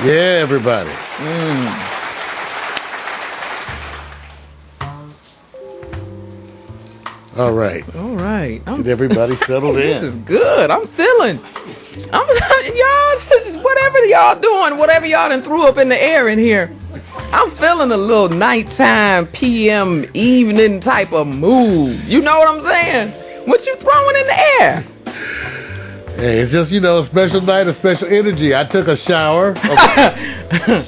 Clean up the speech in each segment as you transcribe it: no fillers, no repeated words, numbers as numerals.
Yeah, everybody. All right. Get everybody settled This in. is good. I'm y'all, just whatever y'all doing, whatever y'all done threw up in the air in here. I'm feeling a little nighttime, PM, evening type of mood. You know what I'm saying? What you throwing in the air? Hey, it's just, a special night, a special energy. I took a shower. Okay.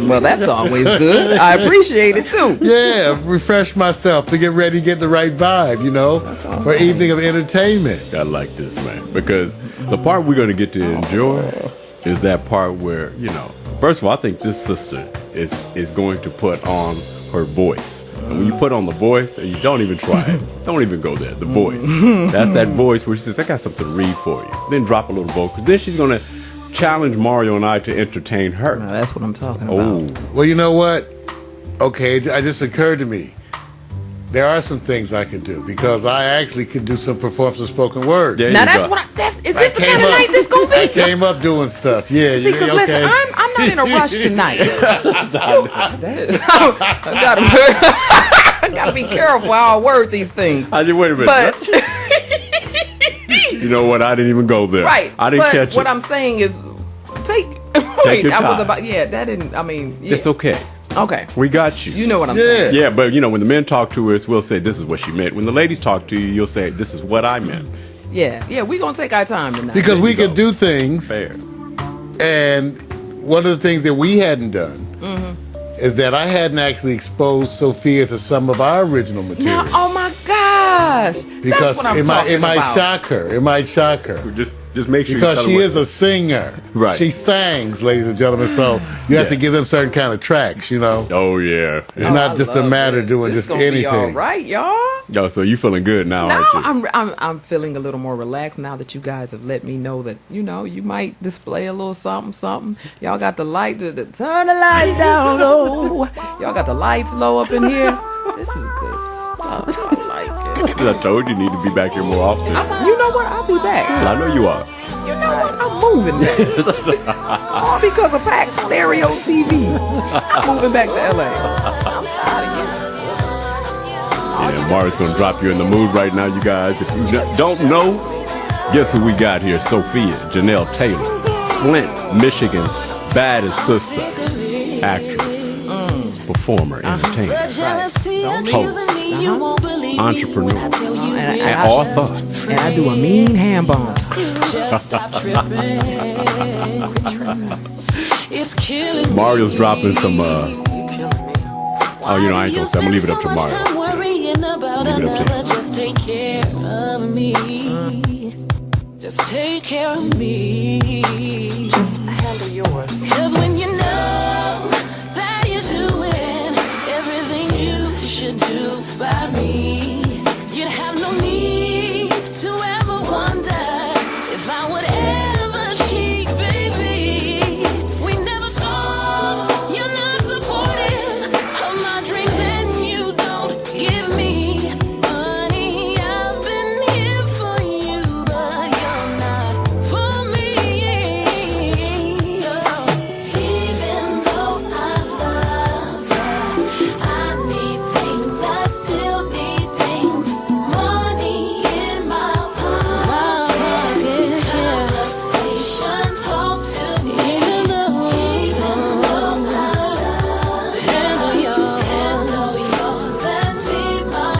Well, that's always good. I appreciate it too. Yeah, refresh myself to get ready, get the right vibe, for evening of entertainment. I like this, man, because the part we're going to get to enjoy is that part where, first of all, I think this sister is going to put on her voice. And when you put on the voice, and you don't even try it, don't even go there, the voice. That's that voice where she says, I got something to read for you. Then drop a little vocal. Then she's going to challenge Mario and I to entertain her. Now, that's what I'm talking about. Well, you know what? Okay, it just occurred to me. There are some things I could do because I actually could do some performance of spoken word. Now that's what is this the kind of night this gonna be? I came up doing stuff. Yeah. See, because listen, I'm not in a rush tonight. I gotta be careful how I word these things. Wait a minute. But you know what? I didn't even go there. Right. I didn't catch it. What I'm saying is, take your time. I was about. Yeah, that didn't. I mean, yeah. It's okay. Okay. We got you. You know what I'm saying. Yeah, but when the men talk to us, we'll say this is what she meant. When the ladies talk to you, you'll say this is what I meant. Yeah, we're going to take our time tonight. Because we could do things. Fair. And one of the things that we hadn't done is that I hadn't actually exposed Sophia to some of our original material. Now, oh my gosh. Because that's what I'm talking it might about. shock her. It might shock her. Just make sure because she is a singer. Right. She sings, ladies and gentlemen. So you have to give them certain kind of tracks, Oh yeah. It's not just a matter of doing just anything. Be all right, y'all. Yo, so you feeling good now, No, aren't you? I'm feeling a little more relaxed now that you guys have let me know that you might display a little something. Y'all got the light to turn the lights down low. Y'all got the lights low up in here. This is good stuff. I like it. I told you need to be back here more often. You know what? I'll be back. I know you are. You know what? I'm moving back. All because of Pack Stereo TV. I'm moving back to LA. I'm tired of you. Yeah, Mario's going to drop you in the mood right now, you guys. If you don't know, guess who we got here? Sophia Janell Taylor. Flint, Michigan's baddest sister. Actress. Performer, entertainer, host, entrepreneur, and author. And I do a mean hand bombs. Mario's dropping some. I ain't gonna say. I'm gonna leave it up to Mario. Leave it up to you. Just take care of me. Just take care of me. Just handle yours. 'Cause when you know that you're doing everything you should do by me, you'd have no need to ever wonder if I would ever cheat, baby. We never talk, you're not supportive of my dreams, and you don't give me money. I've been here for you, but you're not for me. Even though I love you, I need things, I still need things. Money in my pocket, conversation, talk to me. Even though I love, handle yours and be my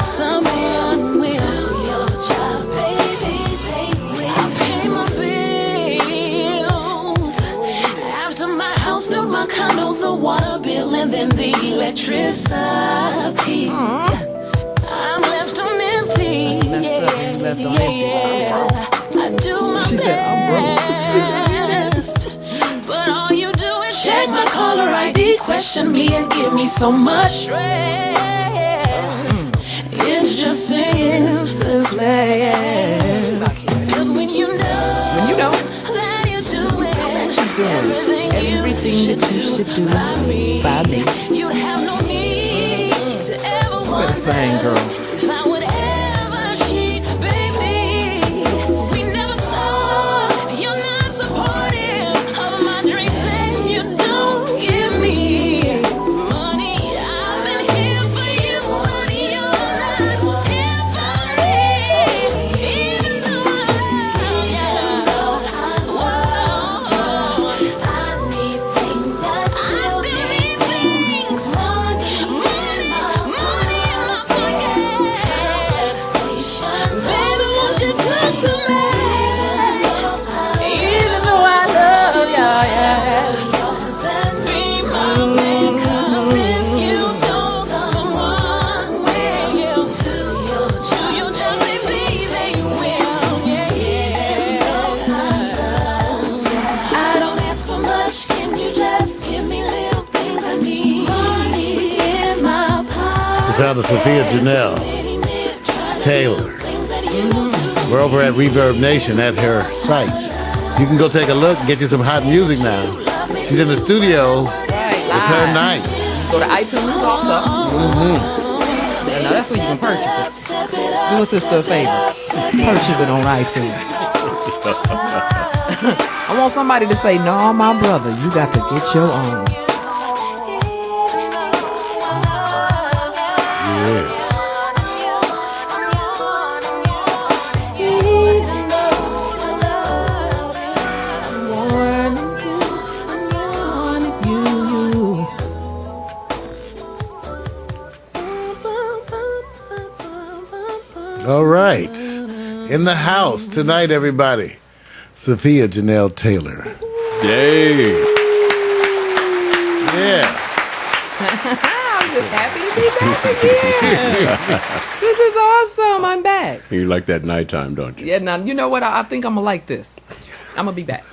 someone will do your job, baby. I pay my bills after my house note, my condo, the water bill, and then the electricity. I'm left on empty. That's messed up. You left on empty. I do my She said, I'm best, but all you do is check my caller ID, question me, and give me so much stress. It's just senseless. 'Cause when you know that you're doing everything that you should do by me. you'd have no need to ever wonder Sing, girl. if I would ever cheat, baby. We never talk. sound of Sophia Janell Taylor. We're over at Reverb Nation at her sites. You can go take a look and get you some hot music now. She's in the studio. It's her night. Go to iTunes and toss up. And now that's where you can purchase it. Do a sister a favor. Purchase it on iTunes. I want somebody to say, no, my brother, you got to get your own. Yeah. All right. In the house tonight, everybody. Sophia Janell Taylor. Yay. Yeah. I'm just happy to be back again. This is awesome. I'm back. You like that nighttime, don't you? Yeah, now, you know what? I think I'm going to like this. I'm going to be back.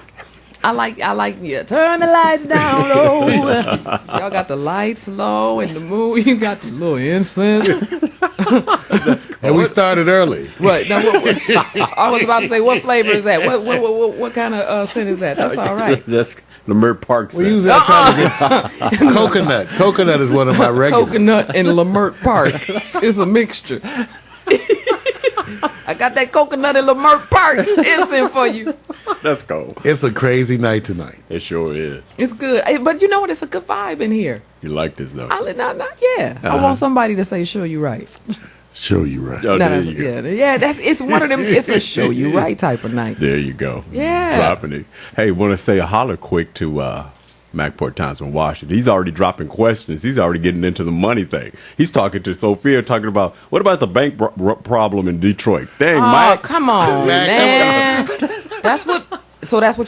I like, yeah, turn the lights down low. Y'all got the lights low and the moon. You got the little incense. And we started early. What? Now, I was about to say, what flavor is that? What kind of scent is that? That's all right. That's Lamert Park. We usually trying to get coconut. Coconut is one of my regulars. Coconut and Lamert Park. It's a mixture. I got that coconut and Lamert Park incense for you. Let's go. It's a crazy night tonight. It sure is. It's good. But you know what? It's a good vibe in here. You like this, though? Yeah. I want somebody to say, sure, you right. Show you right. Oh, there you go. Yeah, it's one of them. It's a show you right type of night. There you go. Yeah. Dropping it. Hey, want to say a holler quick to MacPort Townsend Washington. He's already dropping questions. He's already getting into the money thing. He's talking to Sophia, talking about, what about the bank problem in Detroit? Dang, Mike. Come on, man. That's what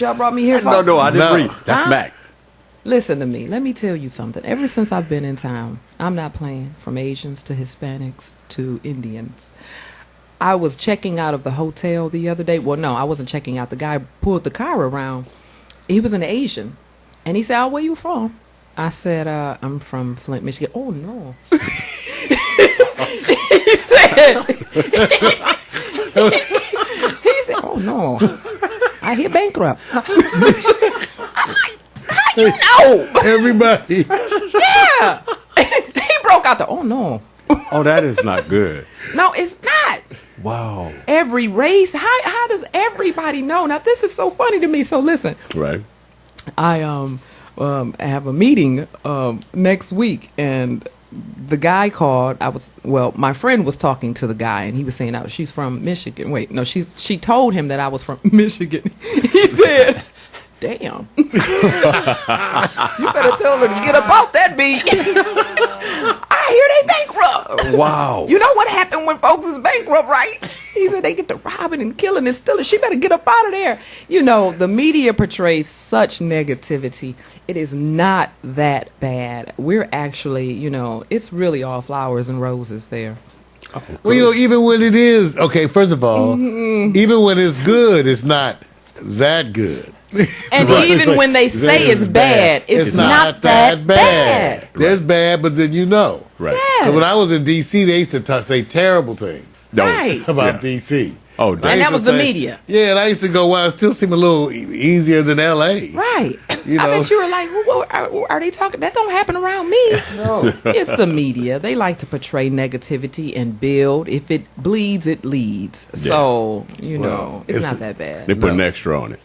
y'all brought me here for? No, I didn't read. That's Mac. Listen to me. Let me tell you something. Ever since I've been in town, I'm not playing, from Asians to Hispanics to Indians. I was checking out of the hotel the other day. Well, no, I wasn't checking out. The guy pulled the car around. He was an Asian. And he said, oh, where you from? I said, I'm from Flint, Michigan. Oh, no. He said, oh, no. I hear bankrupt. How you know? Everybody. Yeah. He broke out the, oh, no. Oh, that is not good. No, it's not. Wow. Every race, how does everybody know? Now, this is so funny to me. So listen. Right. I have a meeting next week, and the guy called. My friend was talking to the guy, and he was saying, "Oh, she's from Michigan." Wait, no, she told him that I was from Michigan. He said, "Damn, you better tell her to get up off that beat." I hear they bankrupt. Wow. You know what happened when folks is bankrupt, right? He said they get to robbing and killing and stealing. She better get up out of there. You know, the media portrays such negativity. It is not that bad. We're actually, it's really all flowers and roses there. Oh, cool. Well, even when it is, okay, first of all, even when it's good, it's not that good. And Right. even when they say it's bad, it's not that bad. There's bad, but then Right. Yes. So when I was in D.C., they used to say terrible things Right. about D.C. Oh, I damn. And used that to was the say- media. Yeah, and I used to go, well, it still seemed a little easier than L.A. Right. You I know. bet you were like, are they talking? That don't happen around me. No. It's the media. They like to portray negativity and build. If it bleeds, it leads. So, Well, it's it's not the- that bad. They put an extra on it.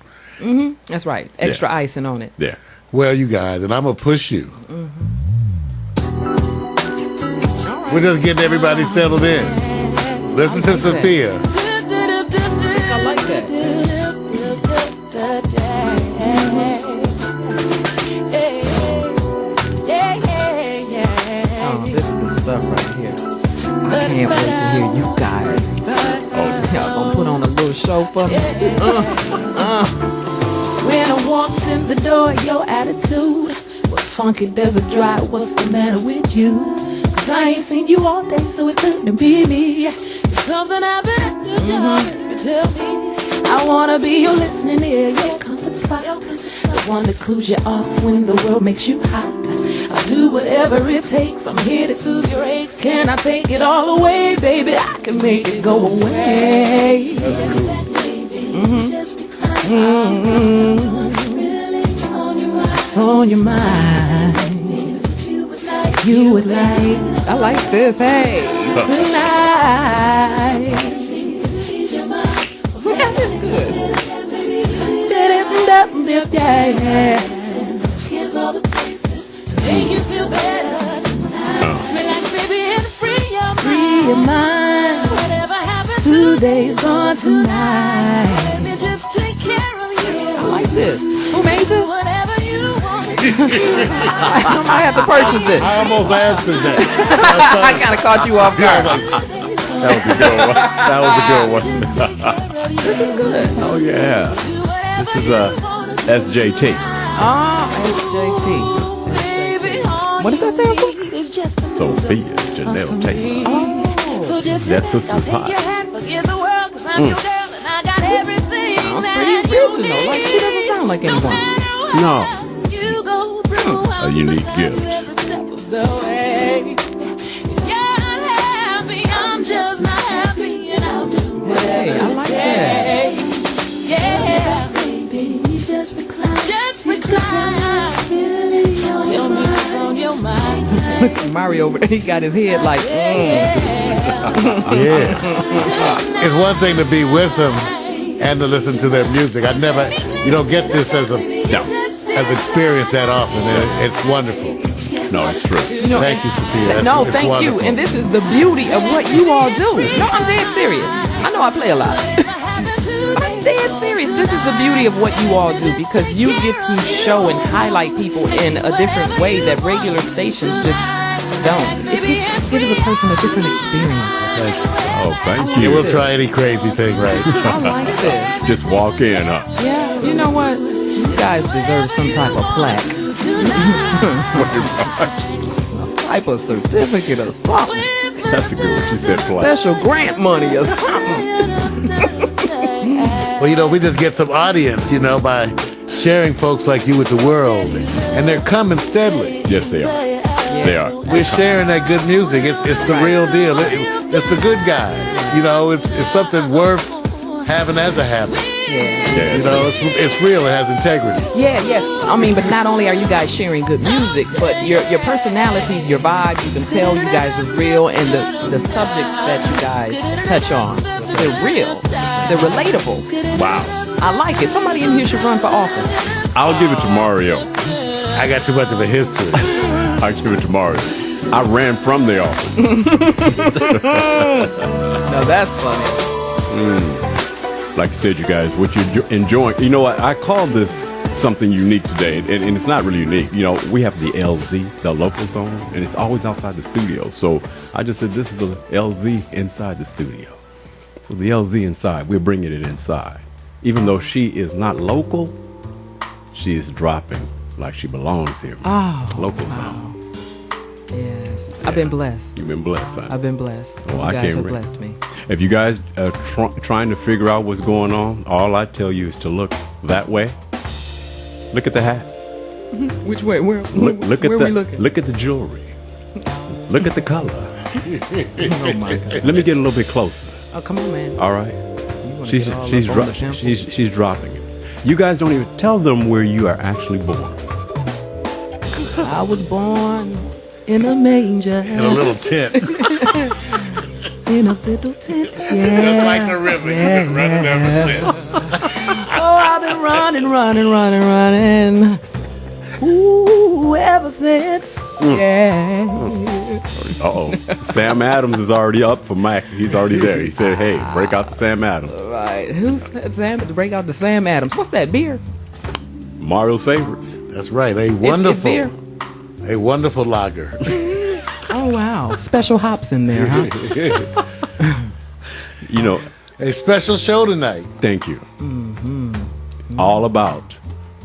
That's right. Extra icing on it. Yeah. Well, you guys, and I'm going to push you. All right. We're just getting everybody settled in. Listen to like that. Sophia. I like that. Oh, this is good stuff right here. I can't wait to hear you guys. Y'all gonna put on a little show for me? When I walked in the door, your attitude was funky, there's a dry. What's the matter with you? Cause I ain't seen you all day, so it couldn't be me. If something happened at your job, you tell me. I wanna be your listening ear, your comfort spot, the one that cools you off when the world makes you hot. I'll do whatever it takes. I'm here to soothe your aches. Can I take it all away, baby? I can make it go away. That's cool. What's on your mind? You would like. I like this. Hey, Tonight. yeah, that's good. Yeah. Here's all the places to make you feel better. Relax, baby, and free your mind. Whatever happens today's gone tonight. Let me just take care of you. I like this. Who made this? Whatever you want. I might have to purchase this. I almost answered that. I kind of caught you off guard. That was a good one. That was a good one. This is good. Oh yeah. This is SJT. SJT. What does that stand for? Sophia Janell Taylor. So just That sister's hot. take your hand, forget the world, 'cause I'm your girl and I got everything. Sounds pretty original. Like she doesn't sound like anyone. No. You go through, A unique gift. every step of the way. If you're not happy, I'm just not happy, and I'll do Hey, I like that. yeah. Baby, just recline. Tell me what's on your mind. Look at Mario over there. He got his head like, Yeah. It's one thing to be with them and to listen to their music. You don't get this as experience that often. And it's wonderful. No, it's true. Thank you, Sophia. no, It's thank you. wonderful. And this is the beauty of what you all do. No, I'm dead serious. I know I play a lot. I'm dead serious. This is the beauty of what you all do because you get to show and highlight people in a different way that regular stations just don't. It gives a person a different experience. Oh, thank You you. will try any crazy thing, right? I like this. Just walk in, huh? Yeah, you know what? You guys deserve some type of plaque. Some type of certificate or something. That's a good one. She said flat. Special grant money or something. Well, we just get some audience, by sharing folks like you with the world. And they're coming steadily. Yes, they are. They are. We're sharing that good music. It's the real deal. It's the good guys. It's something worth having as a habit. Yeah, It's real. It has integrity. Yeah. I mean, but not only are you guys sharing good music, but your personalities, your vibe, you can tell you guys are real, and the subjects that you guys touch on, they're real. They're relatable. Wow. I like it. Somebody in here should run for office. I'll give it to Mario. I got too much of a history. I'll give it to Mario. I ran from the office. Now that's funny. Like I said, you guys, what you're enjoying. You know what? I call this something unique today, and it's not really unique. We have the LZ, the local zone, and it's always outside the studio. So I just said this is the LZ inside the studio. So the LZ inside, we're bringing it inside. Even though she is not local, she is dropping like she belongs here. Local zone. Yes. I've been blessed. You've been blessed, huh? I've been blessed. Well, You I guys can't have re- blessed me. If you guys are trying to figure out what's going on, all I tell you is to look that way. Look at the hat. Which way? Where Look where at we looking? Look at the jewelry. Look at the color. Oh my God. Let me get a little bit closer. Oh, come on, man. All right. You wanna She's get all she's up on dro- the temple? she's dropping it. You guys don't even tell them where you are actually born. I was born in a manger. In a little tent. In a little tent. Just Yeah. like the river. You've been running ever since. Oh, I've been running. Ooh, ever since. Yeah. Uh-oh. Sam Adams is already up for Mac. He's already there. He said, hey, break out the Sam Adams. Right. Who's Sam? Break out the Sam Adams. What's that beer? Mario's favorite. That's right. It's beer. A wonderful lager. Oh, wow. Special hops in there, huh? A special show tonight. Thank you. All about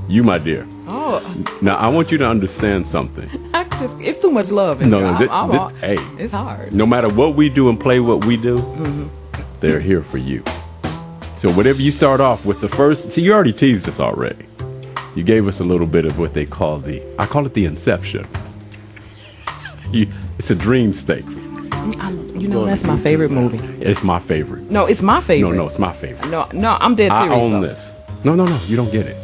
you, my dear. Oh, Now, I want you to understand something. it's too much love in No, here. no, hey. It's hard. No matter what we do and play what we do, they're here for you. So whatever you start off with the first, see, you already teased us already. You gave us a little bit of what they call I call it the inception. It's a dream state. That's my favorite movie. It's my favorite. No, it's my favorite. No, it's my favorite. No, I'm dead serious. I own though. this. No, you don't get it.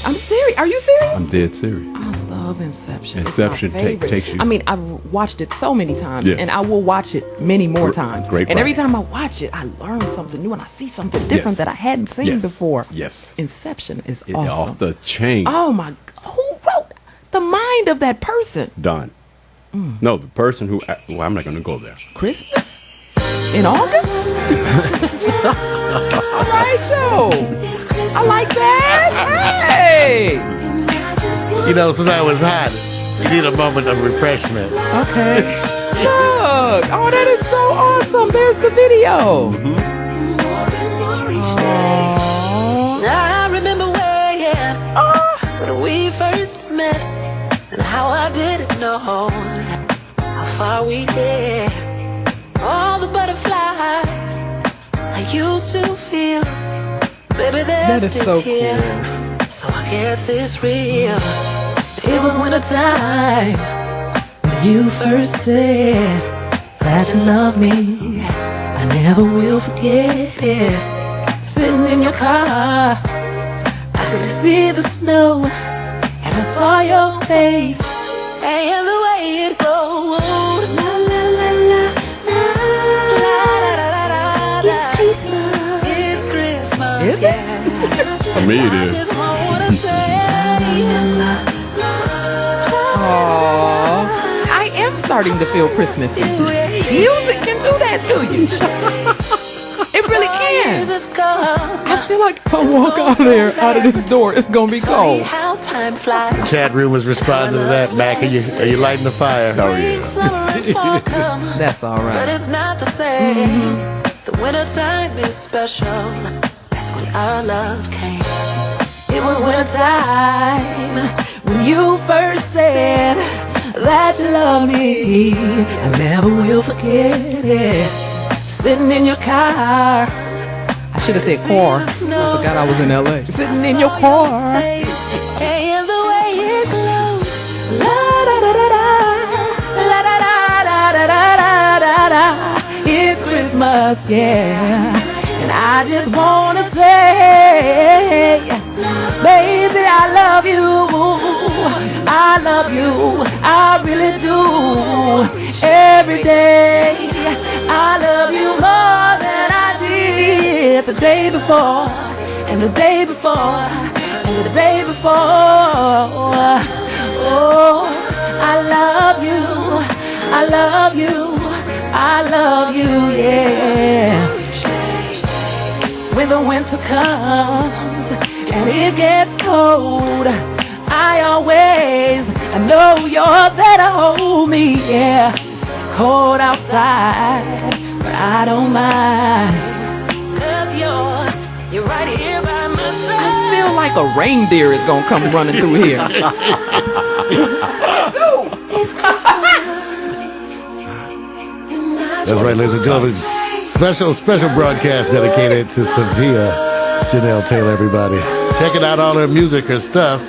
I'm serious. Are you serious? I'm dead serious. I love Inception. Inception It's my favorite. takes you. I mean, I've watched it so many times, Yes. and I will watch it many more times. Great and every product. time I watch it, I learn something new, and I see something different Yes. that I hadn't seen Yes. before. Yes. Inception is It awesome. off the chain. Oh my! Who wrote the mind of that person? Done. No, the person who. Well, I'm not going to go there. Christmas in August. All right, show. I like that. Hey. Since I was hot, we need a moment of refreshment. Okay. Look. Oh, that is so awesome. There's the video. I remember when we first met, and how I didn't know how far we get. All the butterflies I used to feel, baby, they're That is still so here. cool. So I guess it's real. It was winter time when you first said that you love me. I never will forget it. Sitting in your car, I could see the snow, and I saw your face, and the way it goes. La la la la la la la la la. It's Christmas. It's Christmas. Is it? For me, it I is. just wanna say, Oh, I am starting to feel Christmassy. Music can do that to you. It really years can. have gone. I feel like if I walk out of this door, it's gonna be Funny cold. how time flies. Chat room was responding to that. Mac, are you lighting the fire? Oh, yeah. Summer and fall come, That's all but right. it's not the same. The winter time is special. That's when our love came. It was winter time when you first said that you love me. I never will forget it. Sitting in your car, I should have said car. I forgot I was in LA. Sitting in your car. and the way it glows. La da da da da, la da da da da da da da. It's Christmas, yeah. And I just wanna say, baby, I love you. I love you. I really do. Every day, I love you more than I did the day before, and the day before, and the day before. Oh, I love you. I love you. I love you, yeah. When the winter comes and it gets cold, I know you're there to hold me, yeah. It's cold outside, but I don't mind. 'Cause you're right here by my side. I feel like a reindeer is gonna come running through here. It's Christmas. That's right, ladies and gentlemen. Special broadcast dedicated to Sophia Janell Taylor, everybody. Checking out all her music, her stuff,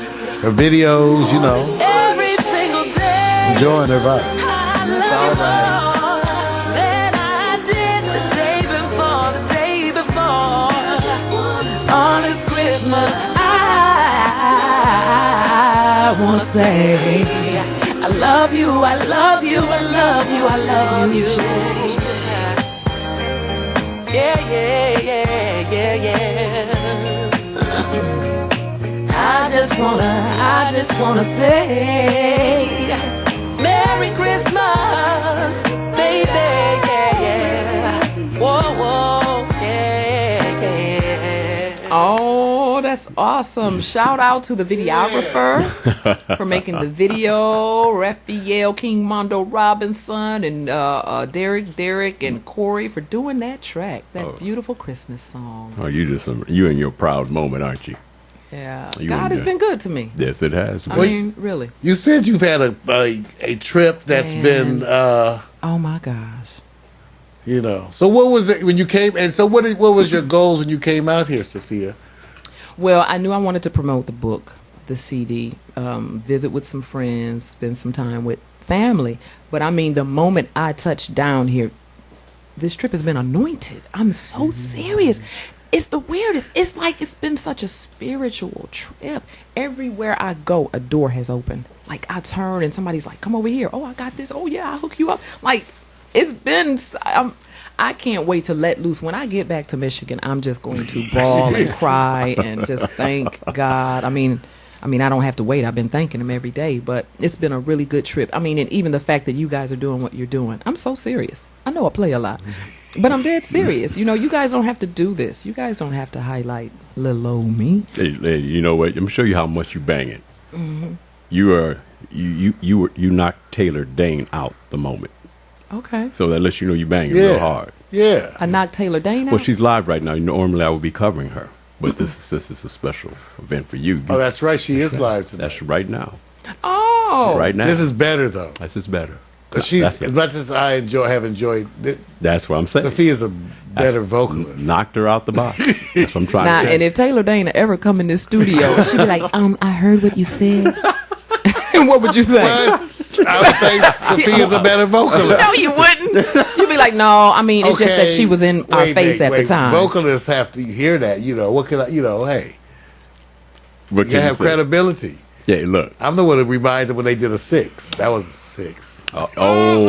her videos, Every single day. enjoying her vibe. That's all right. Than I did the day before. On this Christmas, I wanna say, I love you, I love you, I love you, I love you. Yeah, yeah, yeah, yeah, yeah. I just wanna say, Merry Christmas, baby, yeah, yeah. Whoa, whoa, yeah, yeah. Oh, that's awesome. Shout out to the videographer for making the video, Raphael King Mondo Robinson, and Derek and Corey for doing that track, that beautiful Christmas song. Oh, you in your proud moment, aren't you? Yeah, You God has enjoy. been good to me. Yes, it has. I mean, really. You said you've had a trip that's Man. been Oh my gosh. You know. So what was it when you came? And so what was your goals when you came out here, Sophia? Well, I knew I wanted to promote the book, the CD, visit with some friends, spend some time with family. But I mean, the moment I touched down here, this trip has been anointed. I'm so serious. It's the weirdest. It's like it's been such a spiritual trip. Everywhere I go, a door has opened. Like I turn and somebody's like, come over here. Oh, I got this. Oh, yeah, I'll hook you up. Like it's been... I can't wait to let loose. When I get back to Michigan, I'm just going to bawl and cry and just thank God. I mean, I don't have to wait. I've been thanking him every day, but it's been a really good trip. I mean, and even the fact that you guys are doing what you're doing. I'm so serious. I know I play a lot, but I'm dead serious. You know, you guys don't have to do this. You guys don't have to highlight little old me. Hey, you know what? Let me show you how much you banging. Mm-hmm. You knocked Taylor Dane out the moment. Okay. So that lets you know you banging real hard. Yeah. I knocked Taylor Dane out? Well, she's live right now. Normally I would be covering her, but this is a special event for you. Oh, that's right. She is live tonight. That's right now. Oh. Right now. This is better, though. This is better. She's, as much as I have enjoyed it, that's what I'm saying. Sophia's a better vocalist. Knocked her out the box. That's what I'm trying to say. And if Taylor Dane ever come in this studio, she'd be like, I heard what you said. And what would you say? I would say Sophia's a better vocalist. No, you wouldn't. You'd be like, no, I mean, it's just that she was in our face at the time. Vocalists have to hear that, you know. What can I, hey. What you have credibility. Yeah, look. I'm the one that reminds them when they did a 6. That was a 6. Oh.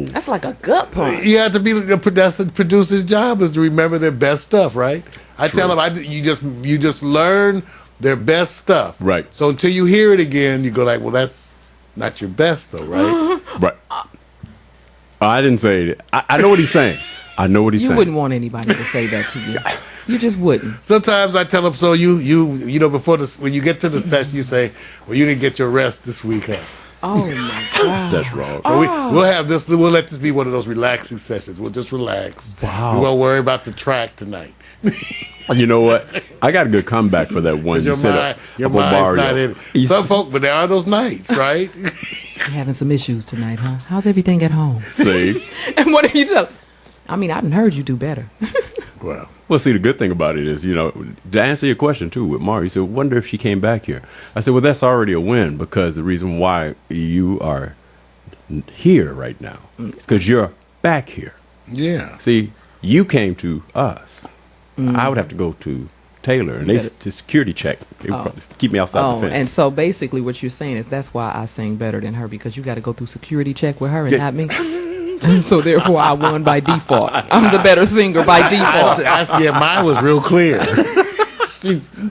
That's like a gut punch. You have to be the producer's job is to remember their best stuff, right? I tell them, you just learn their best stuff. Right. So until you hear it again, you go like, well, that's not your best, though, right? Right. I didn't say it. I know what he's saying. I know what he's saying. You wouldn't want anybody to say that to you. You just wouldn't. Sometimes I tell them, so you know, before when you get to the session, you say, well, you didn't get your rest this week, huh? Oh my God. That's wrong. So we'll have this. We'll let this be one of those relaxing sessions. We'll just relax. Wow. We won't worry about the track tonight. You know what? I got a good comeback for that one. Your mind's not in it. Some folk, but there are those nights, right? You're having some issues tonight, huh? How's everything at home? See? And what are you telling? I mean, I done heard you do better. Well, see, the good thing about it is, to answer your question, too, with Mari, you said, wonder if she came back here. I said, well, that's already a win because the reason why you are here right now is because you're back here. Yeah. See, you came to us. I would have to go to Taylor, and to security check. They would probably keep me outside the fence. And so basically what you're saying is that's why I sing better than her, because you got to go through security check with her and not me. And so therefore I won by default. I'm the better singer by default. I see. Mine was real clear.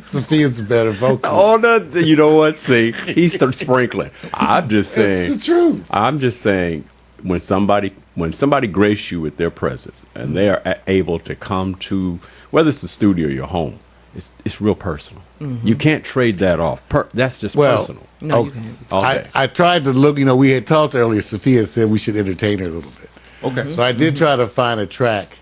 Sophia's a better vocalist. Oh, no, you know what? See, he's sprinkling. I'm just saying. It's the truth. I'm just saying when somebody grace you with their presence and they are able to come to, whether it's the studio or your home, it's real personal. Mm-hmm. You can't trade that off. That's just personal. No, you can't. Okay. I tried to look. We had talked earlier. Sophia said we should entertain her a little bit. Okay. So I did try to find a track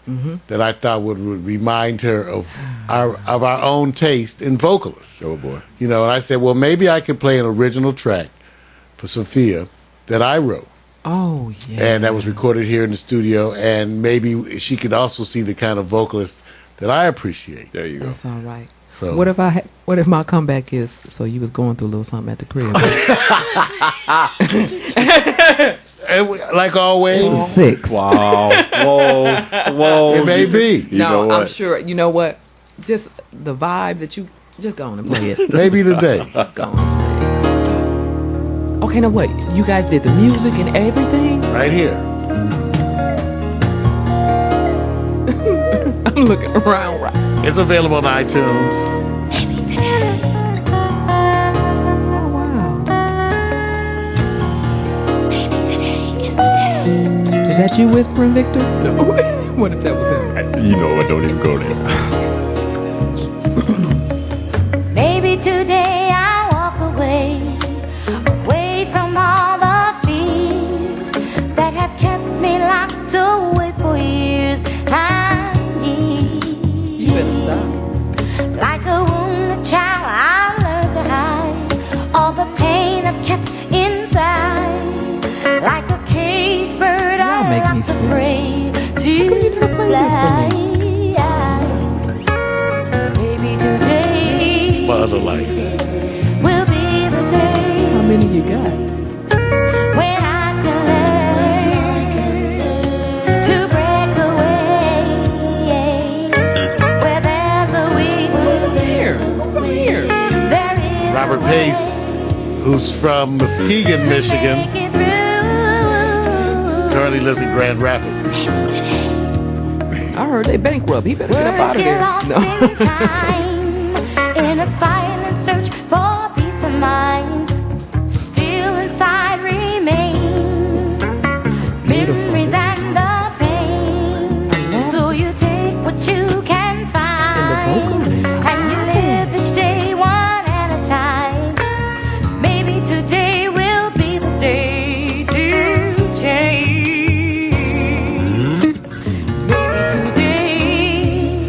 that I thought would remind her of our own taste in vocalists. Oh boy. And I said, well, maybe I could play an original track for Sophia that I wrote. Oh yeah. And that was recorded here in the studio, and maybe she could also see the kind of vocalist that I appreciate. There you go. That's all right. So what if my comeback is, so you was going through a little something at the crib? Like always. It's a 6. Wow. Whoa. It may be. No, I'm sure. You know what? Just the vibe that you just go on and play it. Maybe today. Just go on and play it. Okay, now what? You guys did the music and everything? Right here. I'm looking around right. It's available on iTunes. Maybe today. Oh, wow. Maybe today is the day. Is that you whispering, Victor? No. What if that was him? You know what? Don't even go there. Maybe today I'll walk away from all the fears that have kept me locked away for years and years. You better stop. Like a wounded child, I've learned to hide all the pain I've kept inside. Like a caged bird, Y'all make me I sick. this for me. Maybe today My other life. will be the day How many you got? when I can learn to break away. Where there's a will, Who's up here? Who's up here? there is Robert Pace, who's from Muskegon, Michigan, make it through. currently lives in Grand Rapids. I heard they bankrupt. He better get up out of Get there. lost No. in time, in a silent search for peace of mind. Still inside remains beautiful. memories This is and the pain. I love So you take what you can find, And the vocalist, I and you love live each day one at a time. Maybe today will be the day to change. Maybe today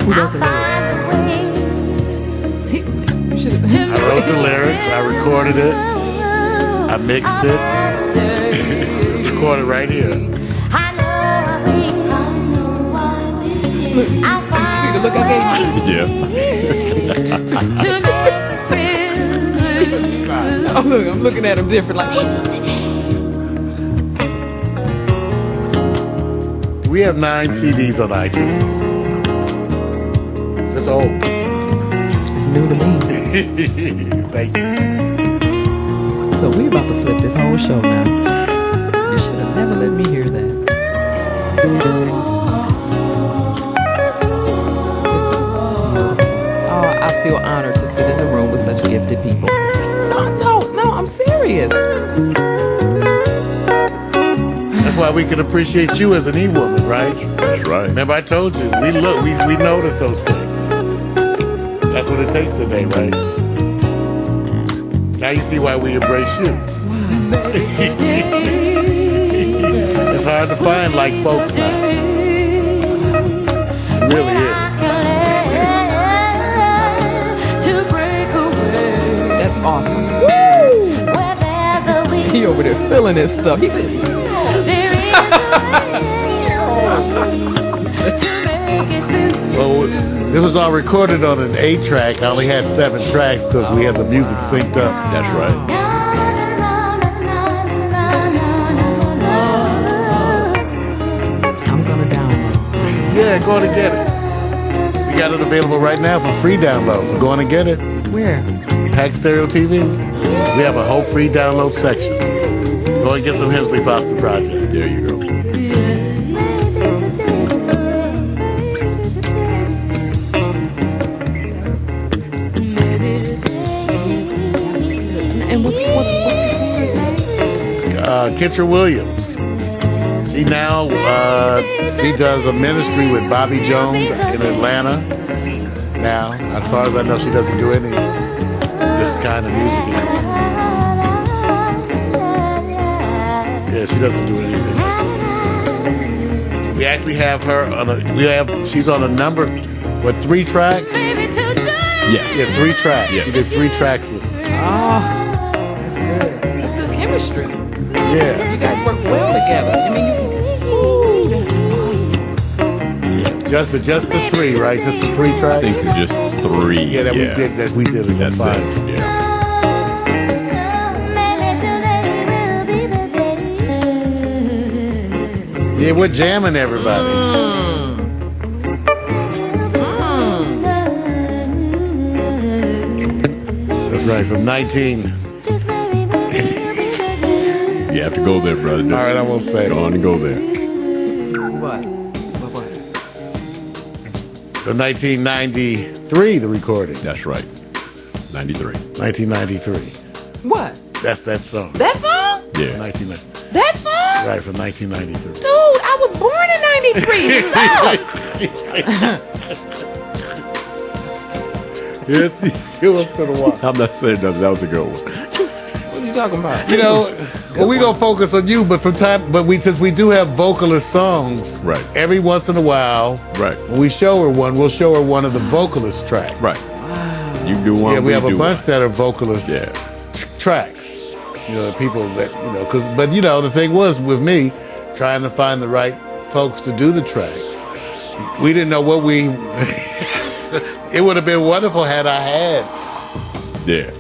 Who I'll wrote the lyrics? find a way You should have. to I wrote the lyrics, I recorded it, I mixed it. It's recorded right here. I know I will. I'll Did you see the look I gave you? Yeah. to make it real. Oh, look, I'm looking at him different. Like, what? We have 9 CDs on iTunes. Is this old? It's new to me. Thank you. So we about to flip this whole show now. You should have never let me hear that. This is beautiful. Oh, I feel honored to sit in the room with such gifted people. No, I'm serious. That's why we can appreciate you as an E-woman, right? That's right. Remember I told you, we notice those things. That's what it takes today, right? Now you see why we embrace you. It's hard to find like folks now. It really is. To break away. That's awesome. Where there's a will, He over there feeling his stuff. He said, there is a way to make it through. Well, this was all recorded on an 8-track. I only had 7 tracks because we had the music synced up. That's right. I'm gonna download. Yeah, go on and get it. We got it available right now for free download, so go on and get it. Where? Pack Stereo TV. We have a whole free download section. Go and get some Hemsley Foster Project. There you go. And what's the singer's name? Kentra Williams. She now she does a ministry with Bobby Jones in Atlanta. Now, as far as I know, she doesn't do any this kind of music anymore. Yeah, she doesn't do anything like this. We actually have her on she's on a number, 3 tracks? Yes. Yeah, 3 tracks. Yes. She did 3 tracks with me. Oh, that's good. That's good chemistry. Yeah. You guys work well together. I mean, ooh, that's awesome. Yeah, just the 3, right? Just the 3 I tracks? think it's just 3. Yeah, that we did as a That's five. it. Yeah. This is Yeah, we're jamming everybody. That's right, from 19. You have to go there, brother. All right, I won't say it. Go on and go there. what? From 1993, the recording. That's right. 93. 1993. What? That's that song. That song? Yeah. 1990. That song? Right, from 1993. Dude, I was born in '93. Stop. It was been a while. I'm not saying nothing. That was a good one. What are you talking about? You know, well, we gonna focus on you, but since we do have vocalist songs, Right. every once in a while, Right. when we show her one, we'll show her one of the vocalist tracks. Right. You do one. Yeah, we have a do bunch one. that are vocalist Yeah. tracks. You know, the people that, but the thing was with me, trying to find the right folks to do the tracks. We didn't know what we. It would have been wonderful had I had. Yeah.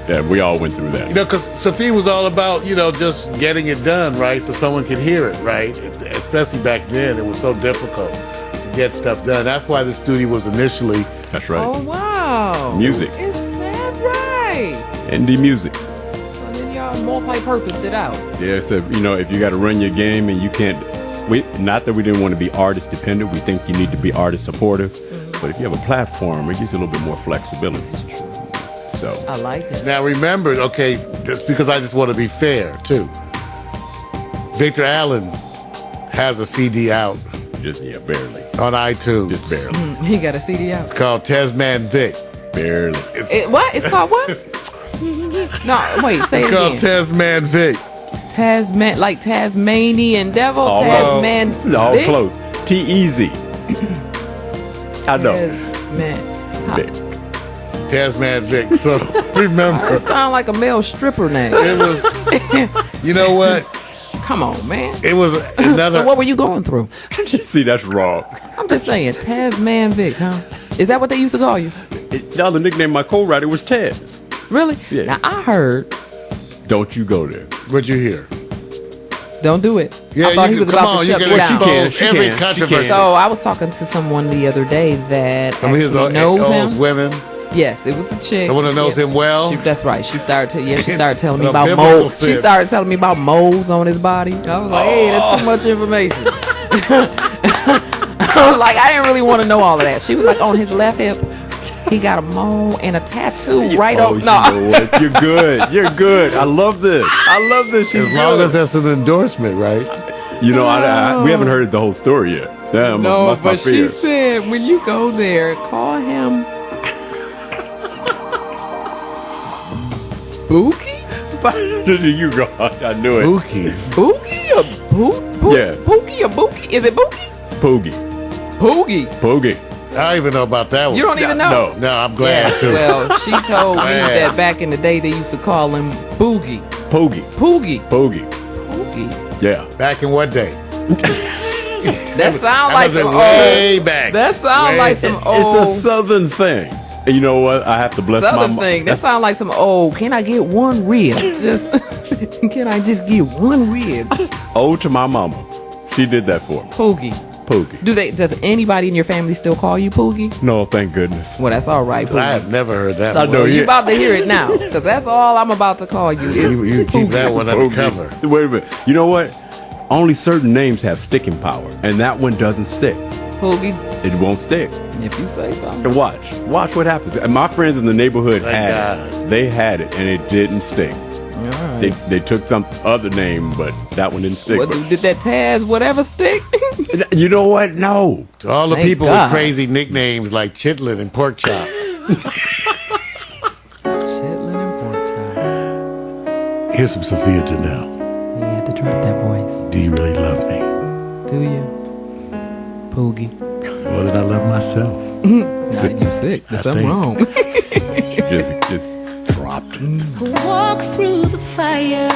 Yeah, we all went through that. You know, because Sophia was all about, just getting it done, right? So someone could hear it, right? Especially back then, it was so difficult to get stuff done. That's why the studio was initially. That's right. Oh, wow. Music. Is that right? Indie music. So then y'all multi-purposed it out. Yeah, so, if you got to run your game and you can't, not that we didn't want to be artist dependent, we think you need to be artist supportive, but if you have a platform, it gives you a little bit more flexibility. So I like it. Now remember, okay, that's because I just want to be fair, too. Victor Allen has a CD out barely. on iTunes. Just barely. He got a CD out. It's called Tasman Vic. Barely. What? It's called what? No, wait, say It's it called again. Tasman Vic. Like Tasmanian devil? Almost. Tasman No, Vic? close. T-Easy. I know. Tasman. Vic. Tasman Vic. So remember, It sounds like a male stripper name. it was, you know what? Come on, man. It was another. So what were you going through? See, that's wrong. I'm just saying, Tasman Vic, huh? Is that what they used to call you? The other nickname my co-writer was Tez. Really? Yeah. Now, I heard, Don't you go there. What'd you hear? don't do it. Yeah, I thought you he was can- about come to on, shut you me can down. expose She every can. She controversy. So I was talking to someone the other day that Some of his actually knows those him. women. Yes, it was a chick. Someone that knows him well? That's right. She started telling me In a about biblical moles. She sense. started telling me about moles on his body. I was like, hey, that's too much information. I was like, I didn't really want to know all of that. She was like, on his left hip, he got a mole and a tattoo right Oh, up. you know what? You're good. You're good. I love this. She's As long good. as that's an endorsement, right? we haven't heard the whole story yet. Damn, No, that's my but she fear. said when you go there, call him Bookie? You go. I knew it. Bookie. Bookie or Yeah. Bookie or Bookie? Is it Bookie? Poogie. Poogie. I don't even know about that one. You don't even know? No. No, I'm glad Yeah, too. well, she told me Glad. that back in the day they used to call him Boogie. Poogie. Poogie. Poogie. Poogie. Yeah. Back in what day? That sound like was it some way old. back. That sound Way- like some It's old a southern thing. And you know what? I have to bless my Southern mom. thing. That sound like some old. Can I get one rib? Just can I just get one rib? Ode to my mama. She did that for me. Poogie. Poogie. Does anybody in your family still call you Poogie? No, thank goodness. Well, that's all right. I Poogie. have never heard that I one. know. You Yeah. about to hear it now, because that's all I'm about to call you. Is You keep that one Poogie. undercover. Wait a minute. You know what? Only certain names have sticking power, and that one doesn't stick. Poogie. It won't stick. If you say so. And watch what happens. And my friends in the neighborhood Thank had God. it. They had it, and it didn't stick. They took some other name, but that one didn't stick. What, But- did that Taz whatever stick? you know what? No. To all the Thank people God. with crazy nicknames like Chitlin and Pork Chop. Chitlin and pork chop. Here's some Sophia Janell. You had to drop that voice. Do you really love me? Do you? Poogie. More than I love myself. Now you sick. There's something think. wrong. Just dropped. Walk through the fire,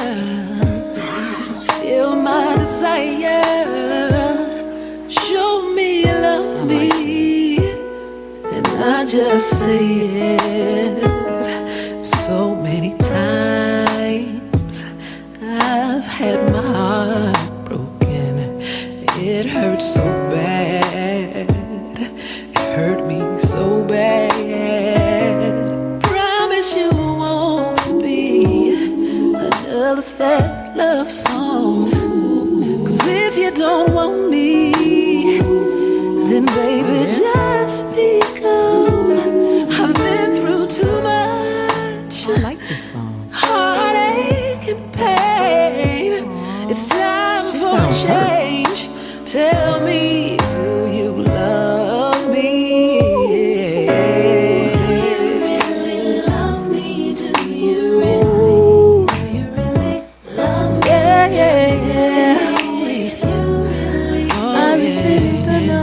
feel my desire. Show me you love me, and I just say it. So many times I've had my heart broken. It hurts so bad. It hurt me so bad. Promise you won't be another sad love song. 'Cause if you don't want me, then baby just be gone. I've been through too much I like this song. heartache and pain. It's time She for a sounds hurt. change. Tell me, do you love me? Do you really love me? Do you really love me? Yeah, yeah, yeah. If you really, I really don't know.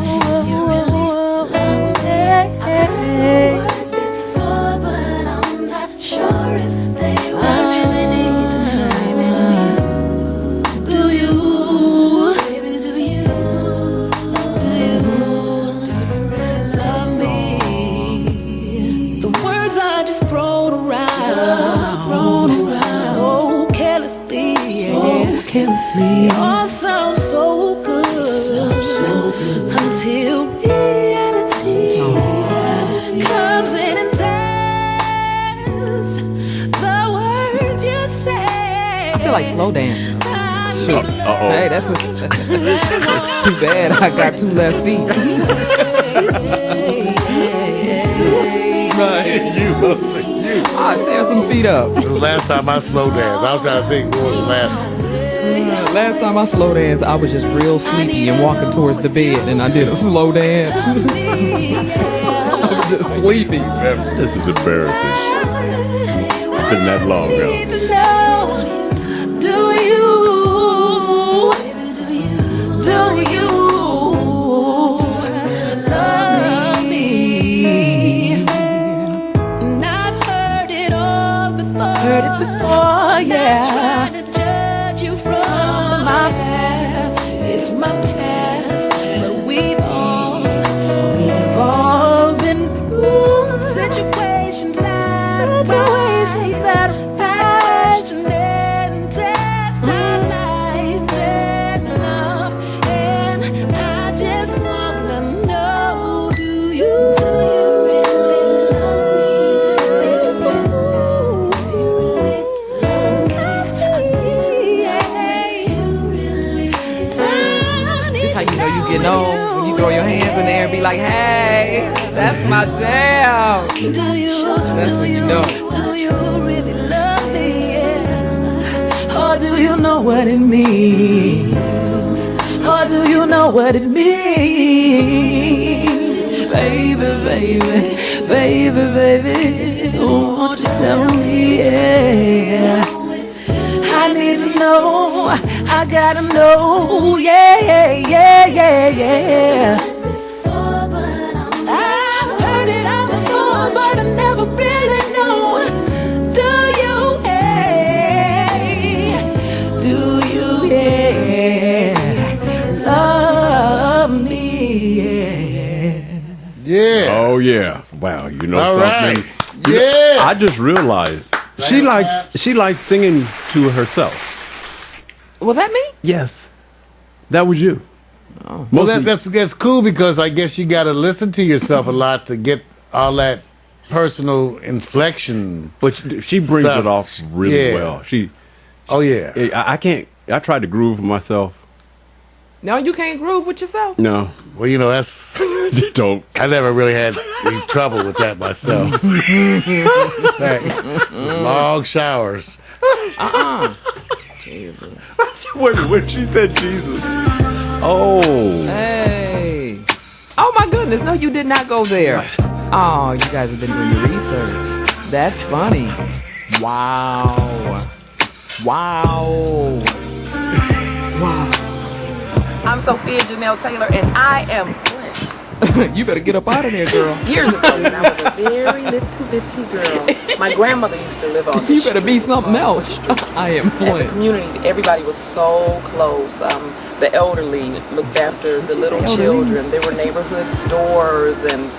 Words before, but I'm not sure if they were true. Do you? Baby, do you? carelessly. It all sounds so good, until reality comes in and tests the words you say. I feel like slow dancing. Shoot. Uh-oh. Hey, that's too bad. I got 2 left feet. I'll tear some feet up. It was last time I slow danced. I was trying to think what was the last. Last time I slow danced, I was just real sleepy and walking towards the bed, and I did a slow dance. I was just sleepy. This is embarrassing. It's been that long, girl. Trying to judge you from my past. It's my past, but we've all been through situations that past and test our lives enough. And I just wanna know, do you really love me? You getting old when you throw your hands in the air and be like, hey, that's my jam. That's when you know. Do you really love me? Yeah. Or do you know what it means? Or do you know what it means? Baby, baby, baby, baby, won't you tell me? Yeah. I need to know, I gotta know, yeah, yeah, yeah, yeah. I've heard it all before, but I never really know. Do you, love me, Yeah. Oh yeah. Wow. You know All something? right. Yeah. I just realized she likes singing to herself. Was that me? Yes. That was you. Oh. Well, that's cool because I guess you got to listen to yourself a lot to get all that personal inflection. But she brings Stuff. it off really Yeah. well. Oh yeah. I can't. I tried to groove myself. No, you can't groove with yourself. No. Well, you know that's. Don't. I never really had any trouble with that myself. Like, long showers. Jesus. When she said Jesus. Oh. Hey. Oh my goodness. No, you did not go there. Oh, you guys have been doing your research. That's funny. Wow. Wow. Wow. I'm Sophia Janell Taylor, and I am Flint. You better get up out of there, girl. Years ago, when I was a very little bitty girl, my grandmother used to live on the You better be something else. I am At the Flint. community, everybody was so close. The elderly looked after the little children. There were neighborhood stores and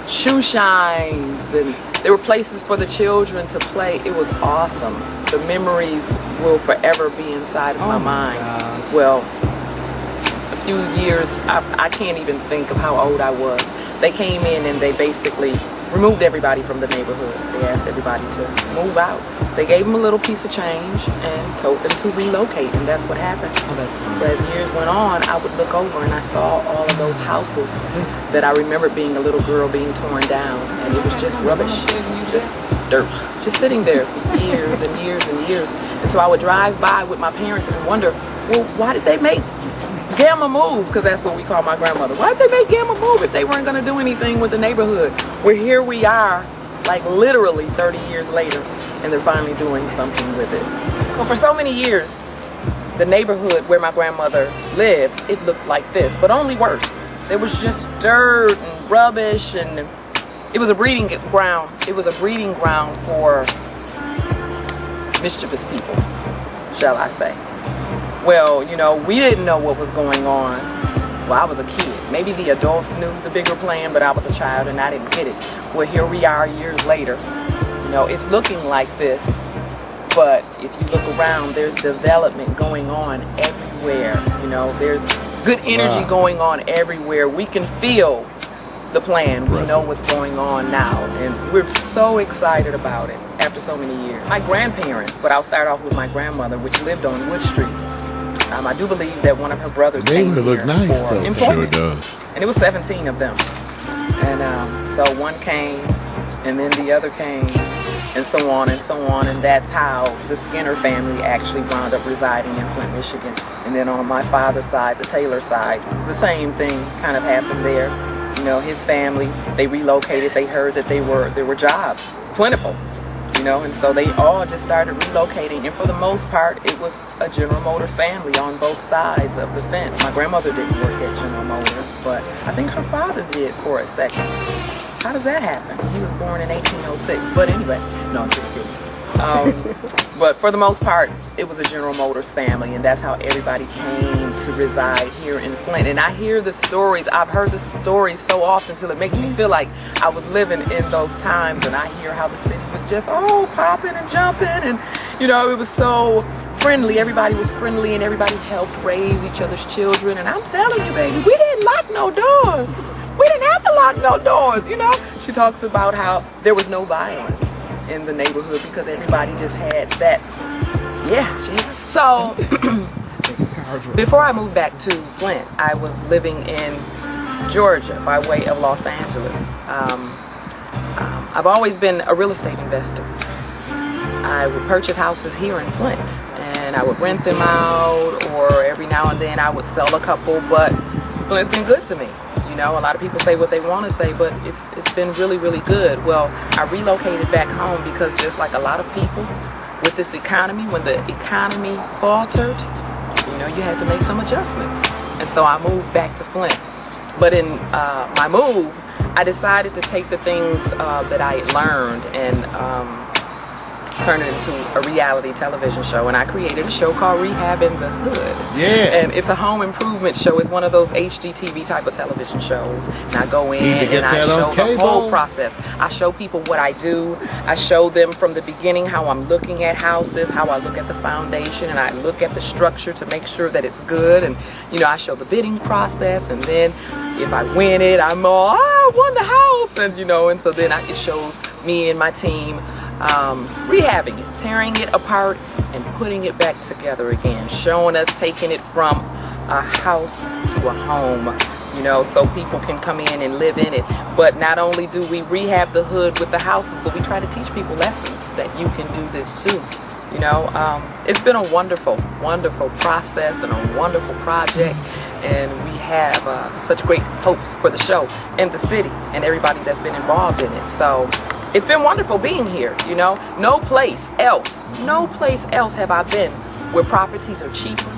shoe shines, and there were places for the children to play. It was awesome. The memories will forever be inside of my mind. gosh. Well, a few years, I can't even think of how old I was. They came in and they basically removed everybody from the neighborhood. They asked everybody to move out. They gave them a little piece of change and told them to relocate, and that's what happened. Oh, that's So funny. as years went on, I would look over and I saw all of those houses that I remembered being a little girl being torn down, and it was just rubbish, just dirt, just sitting there for years and years and years. And so I would drive by with my parents and wonder, well, why did they make Gamma move? Because that's what we call my grandmother. Why did they make Gamma move if they weren't going to do anything with the neighborhood? Well, here we are, like literally 30 years later, and they're finally doing something with it. Well, for so many years, the neighborhood where my grandmother lived, it looked like this, but only worse. There was just dirt and rubbish, and it was a breeding ground. It was a breeding ground for mischievous people, shall I say. Well, you know, we didn't know what was going on. Well, I was a kid. Maybe the adults knew the bigger plan, but I was a child and I didn't get it. Well, here we are years later. You know, it's looking like this. But if you look around, there's development going on everywhere. You know, there's good energy going on everywhere. We can feel the plan. We know what's going on now, and we're so excited about it after so many years. My grandparents, but I'll start off with my grandmother, which lived on Wood Street. I do believe that one of her brothers They came would look here nice, for though. employment. Sure does. And it was 17 of them. And so one came, and then the other came, and so on and so on. And that's how the Skinner family actually wound up residing in Flint, Michigan. And then on my father's side, the Taylor side, the same thing kind of happened there. You know, his family, they relocated. They heard that there were jobs, plentiful. You know, and so they all just started relocating. And for the most part, it was a General Motors family on both sides of the fence. My grandmother didn't work at General Motors, but I think her father did for a second. How does that happen? He was born in 1806. But anyway, no, I'm just kidding. But for the most part, it was a General Motors family, and that's how everybody came to reside here in Flint. And I hear the stories. I've heard the stories so often till it makes me feel like I was living in those times. And I hear how the city was just popping and jumping, and you know, it was so friendly. Everybody was friendly, and everybody helped raise each other's children. And I'm telling you, baby, we didn't lock no doors. We didn't have to lock no doors. You know, she talks about how there was no violence in the neighborhood because everybody just had that. Yeah, Jesus. So before I moved back to Flint, I was living in Georgia by way of Los Angeles. I've always been a real estate investor. I would purchase houses here in Flint, and I would rent them out, or every now and then I would sell a couple. But Flint's been good to me. You know, a lot of people say what they want to say, but it's been really, really good. Well, I relocated back home because just like a lot of people with this economy, when the economy faltered, you know, you had to make some adjustments. And so I moved back to Flint. But in my move, I decided to take the things that I had learned and turn it into a reality television show. And I created a show called Rehabbing the Hood. Yeah. And it's a home improvement show. It's one of those HGTV type of television shows. And I go in and I show the whole process. I show people what I do. I show them from the beginning how I'm looking at houses, how I look at the foundation, and I look at the structure to make sure that it's good. And, you know, I show the bidding process. And then if I win it, I'm all, I won the house. And, you know, and so then it shows me and my team rehabbing it, tearing it apart and putting it back together again, showing us taking it from a house to a home, you know, so people can come in and live in it. But not only do we rehab the hood with the houses, but we try to teach people lessons that you can do this too. You know, it's been a wonderful, wonderful process and a wonderful project. And we have such great hopes for the show and the city and everybody that's been involved in it. So it's been wonderful being here, you know. No place else have I been where properties are cheaper,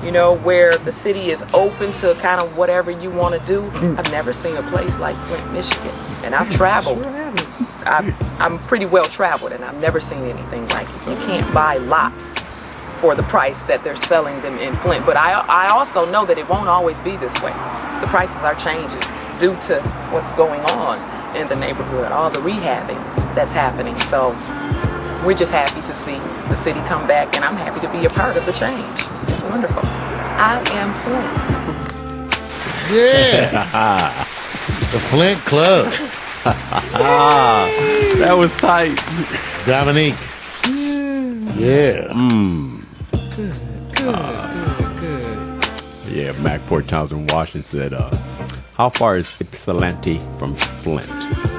you know, where the city is open to kind of whatever you want to do. I've never seen a place like Flint, Michigan. And I've traveled. I'm pretty well traveled, and I've never seen anything like it. You can't buy lots for the price that they're selling them in Flint. But I also know that it won't always be this way. The prices are changing due to what's going on in the neighborhood, all the rehabbing that's happening. So we're just happy to see the city come back, and I'm happy to be a part of the change. It's wonderful. I am Flint. Yeah. The Flint Club. That was tight. Dominique. Yeah. Good. Yeah, MacPort Townsend Washington said, how far is Ypsilanti from Flint?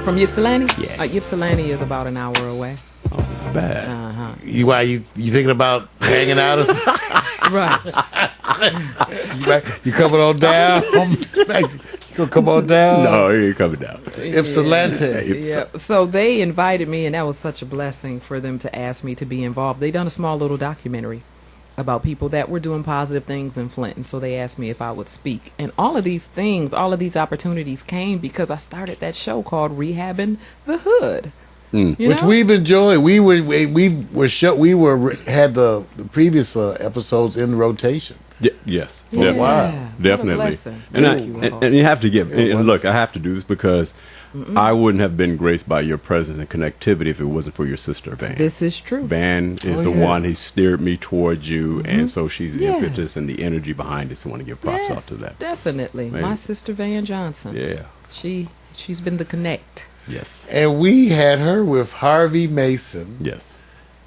From Ypsilanti? Yeah. Ypsilanti is about an hour away. Oh, not bad. You thinking about hanging out or something? Right. You coming on down? You gonna come on down? No, he ain't coming down. Ypsilanti. Yeah. So they invited me, and that was such a blessing for them to ask me to be involved. They done a small little documentary about people that were doing positive things in Flint, and so they asked me if I would speak. And all of these things, all of these opportunities came because I started that show called Rehabbing the Hood. Which we've enjoyed. We had the previous episodes in rotation. Yes. Yeah. Definitely. Wow. What a Definitely. blessing. And, Thank you all. and you have to give. And look, I have to do this because I wouldn't have been graced by your presence and connectivity if it wasn't for your sister, Van. This is true. Van is Oh, the yeah. one who steered me towards you, and so she's the Yes. impetus and the energy behind it. So I want to give props out Yes, to that. definitely. Man. My sister Van Johnson. Yeah. She's been the connect. Yes. And we had her with Harvey Mason Yes.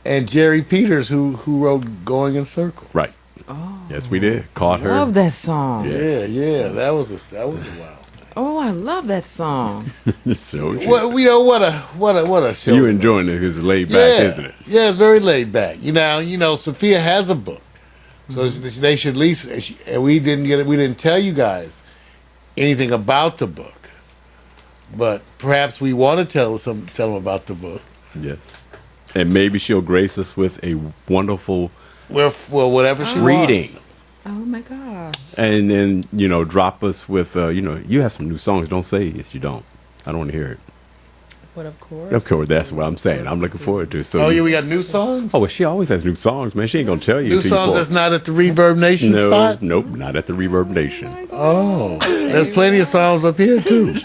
and Jerry Peters, who wrote "Going in Circles." Right. Oh, Yes, we did. Caught her. love that song. Yeah. Yeah, that was a wild thing. Oh, I love that song. So true. What what a show. You enjoying it because it's laid back, yeah, isn't it? Yeah, it's very laid back. You know, Sophia has a book, so they should at least. And we didn't tell you guys anything about the book, but perhaps we want to tell them about the book. Yes. And maybe she'll grace us with a wonderful Well, whatever she reading. wants. Oh my gosh. And then, drop us with, you have some new songs. Don't say if you don't. I don't want to hear it. But of course. Of course, that's what I'm saying. I'm looking forward to it. So Oh yeah, we got new songs. Oh, well, she always has new songs, man. She ain't going to tell you. New until you songs pull- that's not at the Reverb Nation No, spot. nope, not at the Reverb Nation. Oh, there's plenty of songs up here too.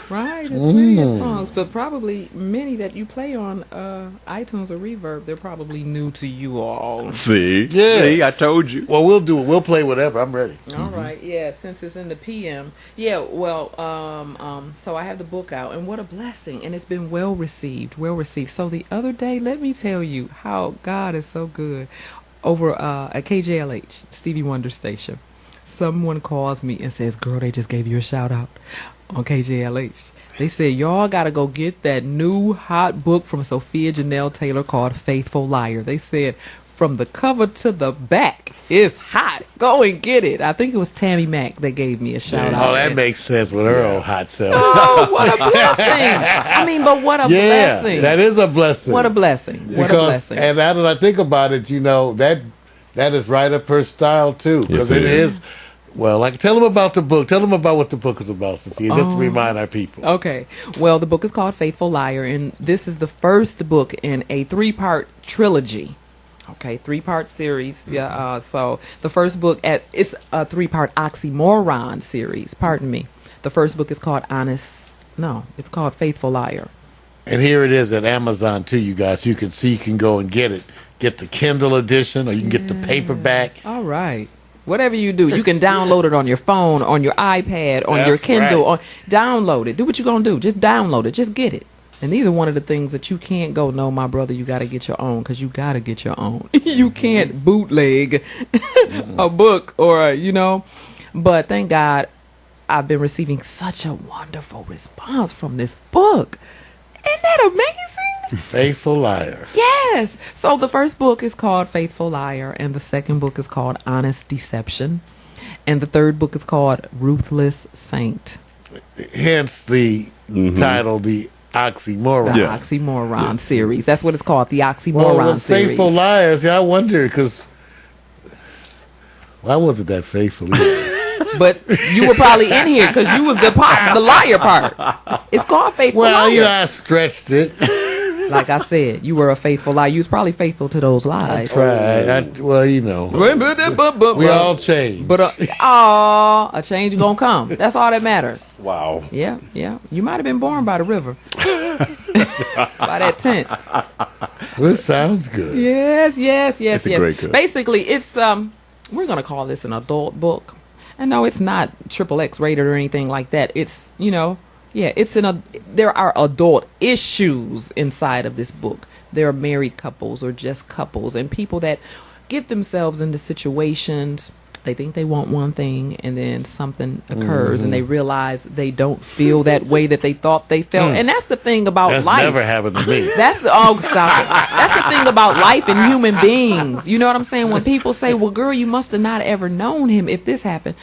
Right, there's plenty of songs, but probably many that you play on iTunes or Reverb, they're probably new to you all. See? Yeah. See, I told you. Well, we'll do it. We'll play whatever. I'm ready. All right, yeah, since it's in the PM. Yeah, well, so I have the book out, and what a blessing, and it's been well received. So the other day, let me tell you how God is so good. Over at KJLH, Stevie Wonder Station, someone calls me and says, girl, they just gave you a shout out on KJLH. They said, y'all got to go get that new hot book from Sophia Janell Taylor called Faithful Liar. They said, from the cover to the back, it's hot. Go and get it. I think it was Tammy Mack that gave me a shout out. Oh, that makes sense with her old hot self. Oh, what a blessing. I mean, but what a blessing. that is a blessing. What a blessing. What a blessing. And now that I think about it, that is right up her style too. Because Yes, it it is. is. Well, tell them about the book. Tell them about what the book is about, Sophia, just to remind our people. Okay. Well, the book is called Faithful Liar, and this is the first book in a 3-part trilogy. Okay, 3-part series. Yeah. So the first book, it's a 3-part oxymoron series. Pardon me. The first book is called it's called Faithful Liar. And here it is at Amazon too, you guys. You can go and get it. Get the Kindle edition, or you can get the paperback. All right. Whatever you do, you can download it on your phone, on your iPad, on your That's Kindle. right. Download it. Do what you're going to do. Just download it. Just get it. And these are one of the things that you can't go, no, my brother, you got to get your own, because you got to get your own. You can't bootleg a book But thank God I've been receiving such a wonderful response from this book. Isn't that amazing? Faithful Liar. Yes. So the first book is called Faithful Liar, and the second book is called Honest Deception, and the third book is called Ruthless Saint. Hence the title, the Oxymoron. The Yeah. Oxymoron series. That's what it's called, the Oxymoron Well, the series. Faithful Liars. Yeah, I wonder because why wasn't that faithful either? But you were probably in here because you was the liar part. It's called Faithful Well, Liar. I stretched it. Like I said, you were a faithful liar. You was probably faithful to those lies. Tried. We all change. But a change gonna come. That's all that matters. Wow. Yeah. You might have been born by the river, by that tent. This sounds good. Yes. It's a great book. Basically, it's we're gonna call this an adult book, and no, it's not XXX rated or anything like that. It's there are adult issues inside of this book. There are married couples or just couples and people that get themselves into situations. They think they want one thing, and then something occurs, and they realize they don't feel that way that they thought they felt. And that's the thing about That's life. never happened to me. Stop it. That's the thing about life and human beings. You know what I'm saying? When people say, well, girl, you must have not ever known him if this happened.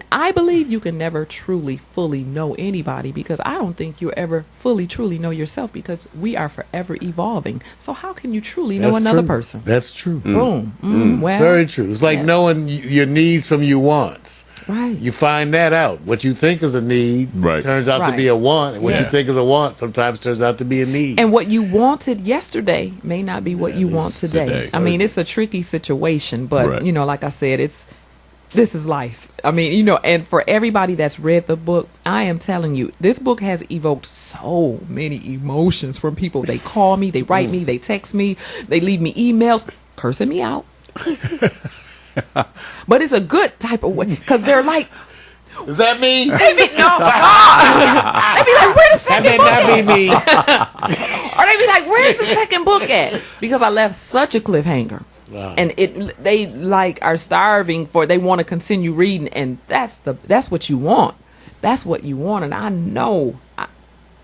I believe you can never truly, fully know anybody, because I don't think you'll ever fully, truly know yourself, because we are forever evolving. So how can you truly know That's another true. person? That's true. Boom. Well, Very true. It's like yes. knowing your needs from your wants. Right. You find that out. What you think is a need Right. turns out to Right. be a want, and what Yeah. you think is a want sometimes turns out to be a need. And what you wanted yesterday may not be what you want today. today. I mean, it's a tricky situation, but Right. like I said, this is life. I mean, you know, and for everybody that's read the book, I am telling you, this book has evoked so many emotions from people. They call me, they write me, they text me, they leave me emails, cursing me out. But it's a good type of way, because they're like, Is that me? they be, no. They be like, where the second book That at? be me. Or they be like, where's the second book at? Because I left such a cliffhanger. Wow. And they like are starving for, they want to continue reading, and that's what you want. That's what you want. And I know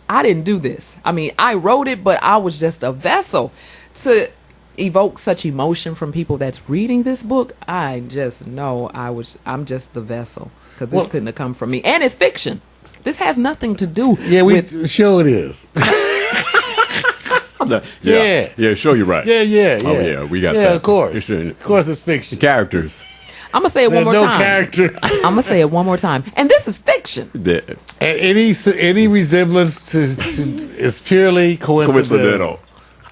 I didn't do this. I mean, I wrote it, but I was just a vessel to evoke such emotion from people that's reading this book. I just know I'm just the vessel, because this couldn't have come from me. And it's fiction. This has nothing to do with sure it is. Yeah, sure, you're right. Yeah. Oh, yeah, we got yeah, that. of course. Of course, it's fiction. Characters. I'm gonna say it one more no time. character. I'm gonna say it one more time. And this is fiction. The- And any resemblance to is purely coincidental.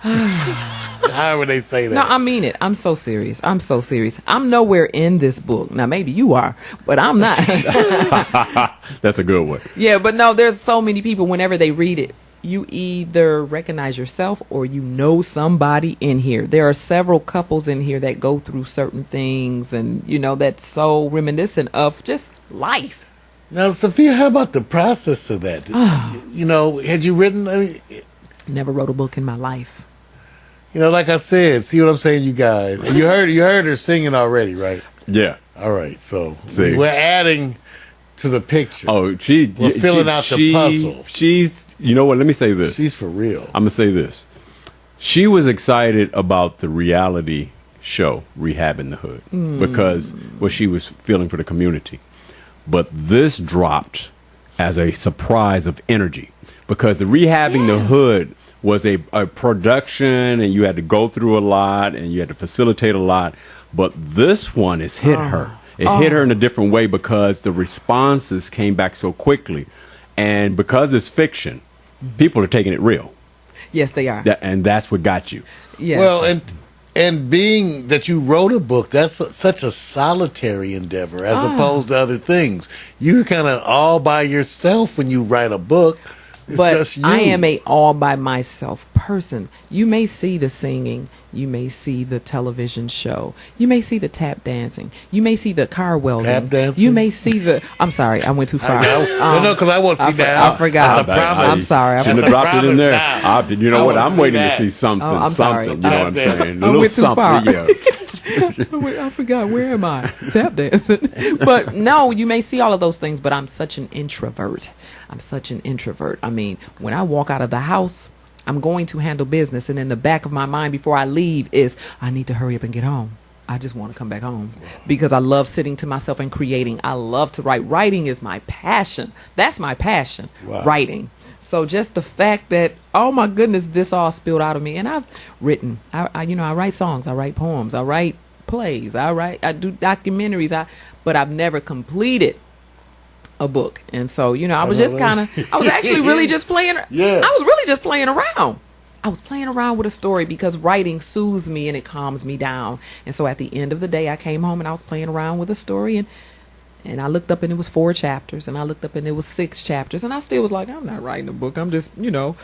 However they say that. No, I mean it. I'm so serious. I'm nowhere in this book. Now, maybe you are, but I'm not. That's a good one. Yeah, but no, there's so many people, whenever they read it, you either recognize yourself or you know somebody in here. There are several couples in here that go through certain things, and, you know, that's so reminiscent of just life. Now, Sophia, how about the process of that? You know, had you written? I mean, Never wrote a book in my life. you know, like I said, see what I'm saying, you guys. And you heard her singing already, right? Yeah. All right, so See. we're adding to the picture. Oh, We're filling out the puzzle. She's, you know what? Let me say this. She's for real. I'm going to say this. She was excited about the reality show, Rehab in the Hood, because what she was feeling for the community. But this dropped as a surprise of energy, because the Rehabbing the Hood was a production, and you had to go through a lot, and you had to facilitate a lot. But this one has hit her. It hit her in a different way, because the responses came back so quickly. And because it's fiction, people are taking it real. Yes, they are. And that's what got you. Yes. Well, and being that you wrote a book, that's such a solitary endeavor as opposed to other things. You're kind of all by yourself when you write a book. It's but just you. I am a all by myself person. You may see the singing, you may see the television show, you may see the tap dancing, you may see the car welding, Tap dancing? you may see the. I'm sorry, I went too far. No, because I won't see that. I forgot. That's a promise. I'm sorry. Shouldn't That's have a dropped it in promise there. now. You know I what? wanna I'm see waiting that. to see something. Oh, I'm sorry. Something. You know what I'm saying? A I little went too something. far. Yeah. I forgot. Where am I? Tap dancing. But no, you may see all of those things, but I'm such an introvert. I mean, when I walk out of the house, I'm going to handle business. And in the back of my mind before I leave is, I need to hurry up and get home. I just want to come back home, because I love sitting to myself and creating. I love to write. Writing is my passion. That's my passion. Wow. Writing. So just the fact that, oh my goodness, this all spilled out of me. And I've written, I write songs, I write poems, I write plays, I do documentaries, but I've never completed a book. And so, I was just I was actually really just playing. Yeah. I was really just playing around. I was playing around with a story, because writing soothes me and it calms me down. And so at the end of the day, I came home and I was playing around with a story, and I looked up and it was 4 chapters, and I looked up and it was 6 chapters, and I still was like, I'm not writing a book. I'm just, and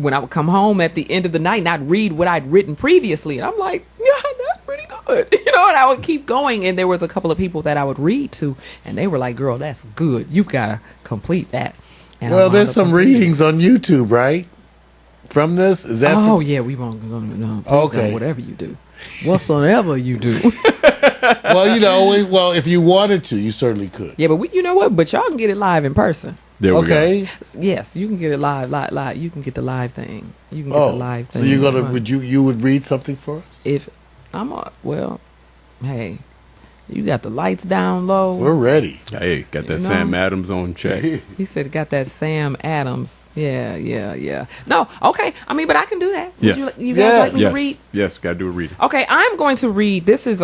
when I would come home at the end of the night and I'd read what I'd written previously, and I'm like, yeah, that's pretty good. And I would keep going. And there was a couple of people that I would read to, and they were like, girl, that's good. You've got to complete that. And I Well, wound there's up some completing it. readings on YouTube, right? From this? Is that Oh, yeah, we won't go. No, please Okay. don't, whatever you do. Whatsoever you do. well, if you wanted to, you certainly could. Yeah, but you know what? But y'all can get it live in person. There we go. Okay. Yes, you can get it live. You can get the live thing. You can get the live thing. So you would read something for us? If hey, you got the lights down low. We're ready. Hey, got that You know? Sam Adams on check. He said got that Sam Adams. Yeah. No, okay. I mean, but I can do that. Would Yes. you guys like me Yes. to read? Yes, got to do a reading. Okay, I'm going to read. This is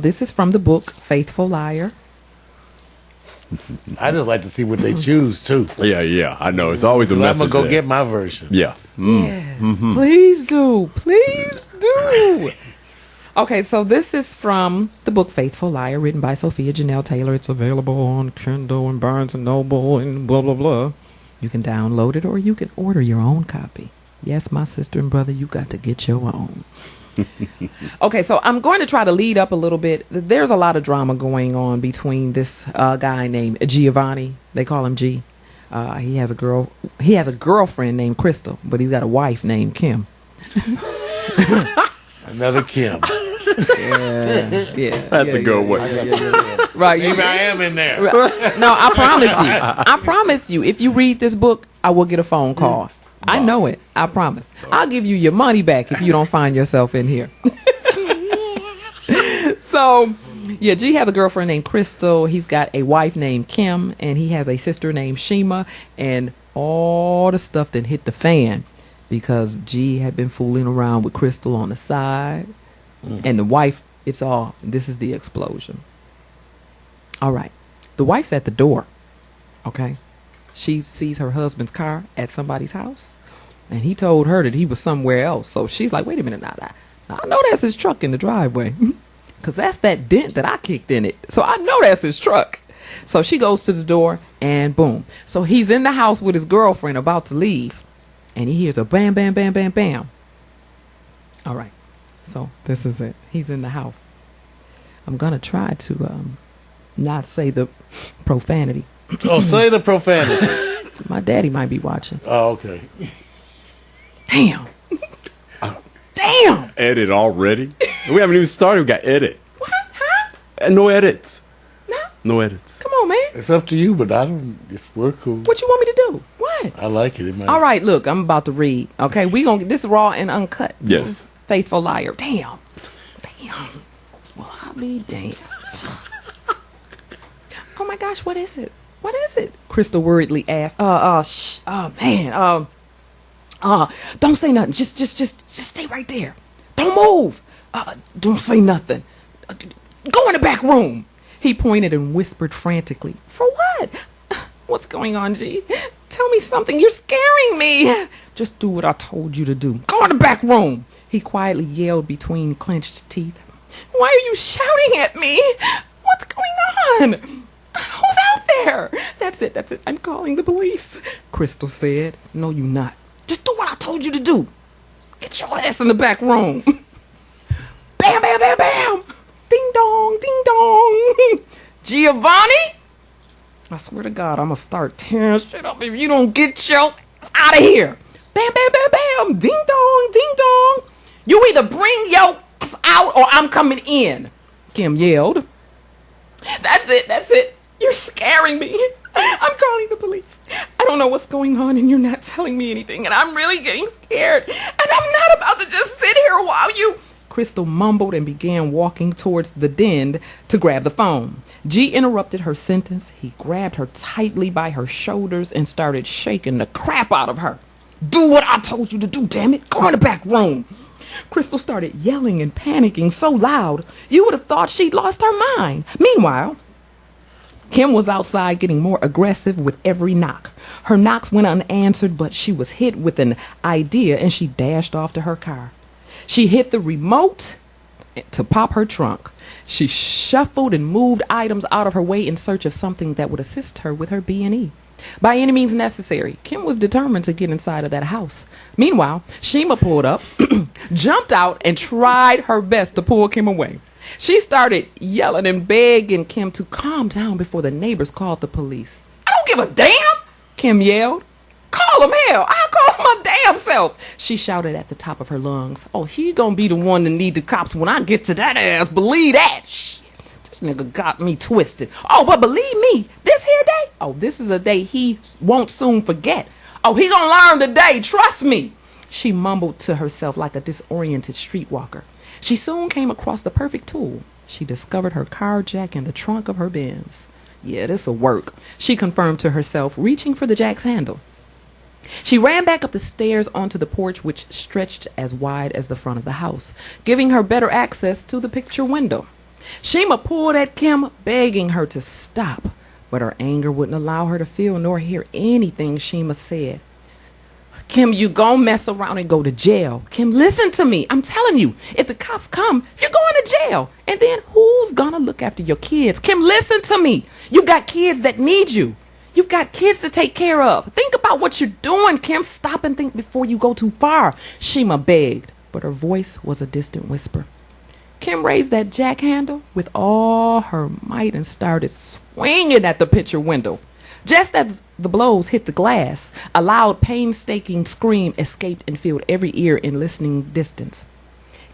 this is from the book Faithful Liar. I just like to see what they choose too. Yeah. I know. It's always a I'm message. gonna go there. get my version. Yeah. Yes. Please do. Okay, so this is from the book Faithful Liar, written by Sophia Janell Taylor. It's available on Kindle and Barnes and Noble and blah, blah, blah. You can download it or you can order your own copy. Yes, my sister and brother, you got to get your own. Okay, so I'm going to try to lead up a little bit. There's a lot of drama going on between this guy named Giovanni. They call him G. He has a girlfriend named Crystal, but he's got a wife named Kim. Another Kim. Yeah. That's a good one. Right. Maybe I am in there. No, I promise you, if you read this book, I will get a phone call. I know it. I promise. I'll give you your money back if you don't find yourself in here. So, yeah, G has a girlfriend named Crystal. He's got a wife named Kim, and he has a sister named Shima, and all the stuff that hit the fan because G had been fooling around with Crystal on the side, and the wife, this is the explosion. All right. The wife's at the door, okay? She sees her husband's car at somebody's house, and he told her that he was somewhere else. So she's like, wait a minute, now I know that's his truck in the driveway because that's that dent that I kicked in it. So I know that's his truck. So she goes to the door, and boom. So he's in the house with his girlfriend about to leave, and he hears a bam, bam, bam, bam, bam. All right. So this is it. He's in the house. I'm going to try to not say the profanity. Oh, say the profanity. My daddy might be watching. Oh, okay. Damn. Damn. Edit already? We haven't even started. We got edit. What? Huh? No edits. No. No edits. Come on, man. It's up to you, but we're cool. What you want me to do? What? I like it. All right, look, I'm about to read. Okay, this is raw and uncut. Yes. This is Faithful Liar. Damn. Well, I'll be damned. Oh my gosh, what is it? What is it? Crystal worriedly asked. Shh. Oh man. Don't say nothing. Just stay right there. Don't move. Don't say nothing. Go in the back room. He pointed and whispered frantically. For what? What's going on, G? Tell me something. You're scaring me. Just do what I told you to do. Go in the back room. He quietly yelled between clenched teeth. Why are you shouting at me? What's going on? Who's out there? That's it. I'm calling the police. Crystal said. No, you not. Just do what I told you to do. Get your ass in the back room. Bam, bam, bam, bam. Ding dong, ding dong. Giovanni? I swear to God, I'm going to start tearing shit up if you don't get your ass out of here. Bam, bam, bam, bam. Ding dong, ding dong. You either bring your ass out or I'm coming in. Kim yelled. That's it. You're scaring me. I'm calling the police. I don't know what's going on and you're not telling me anything and I'm really getting scared. And I'm not about to just sit here while you... Crystal mumbled and began walking towards the den to grab the phone. G interrupted her sentence. He grabbed her tightly by her shoulders and started shaking the crap out of her. Do what I told you to do, damn it. Go in the back room. Crystal started yelling and panicking so loud, you would have thought she'd lost her mind. Meanwhile, Kim was outside getting more aggressive with every knock. Her knocks went unanswered, but she was hit with an idea and she dashed off to her car. She hit the remote to pop her trunk. She shuffled and moved items out of her way in search of something that would assist her with her B&E. By any means necessary, Kim was determined to get inside of that house. Meanwhile, Shima pulled up, jumped out, and tried her best to pull Kim away. She started yelling and begging Kim to calm down before the neighbors called the police. I don't give a damn, Kim yelled. Call him, hell. I'll call my damn self, she shouted at the top of her lungs. Oh, he gonna be the one to need the cops when I get to that ass. Believe that. Shit, this nigga got me twisted. Oh, but believe me, this here day, oh, this is a day he won't soon forget. Oh, he gonna learn today, trust me, she mumbled to herself like a disoriented streetwalker. She soon came across the perfect tool. She discovered her car jack in the trunk of her Benz. Yeah, this'll work, she confirmed to herself, reaching for the jack's handle. She ran back up the stairs onto the porch, which stretched as wide as the front of the house, giving her better access to the picture window. Shima pulled at Kim, begging her to stop, but her anger wouldn't allow her to feel nor hear anything Shima said. Kim, you gon' mess around and go to jail. Kim, listen to me. I'm telling you, if the cops come, you're going to jail. And then who's gonna look after your kids? Kim, listen to me. You've got kids that need you. You've got kids to take care of. Think about what you're doing, Kim. Stop and think before you go too far. Shima begged, but her voice was a distant whisper. Kim raised that jack handle with all her might and started swinging at the picture window. Just as the blows hit the glass, a loud, painstaking scream escaped and filled every ear in listening distance.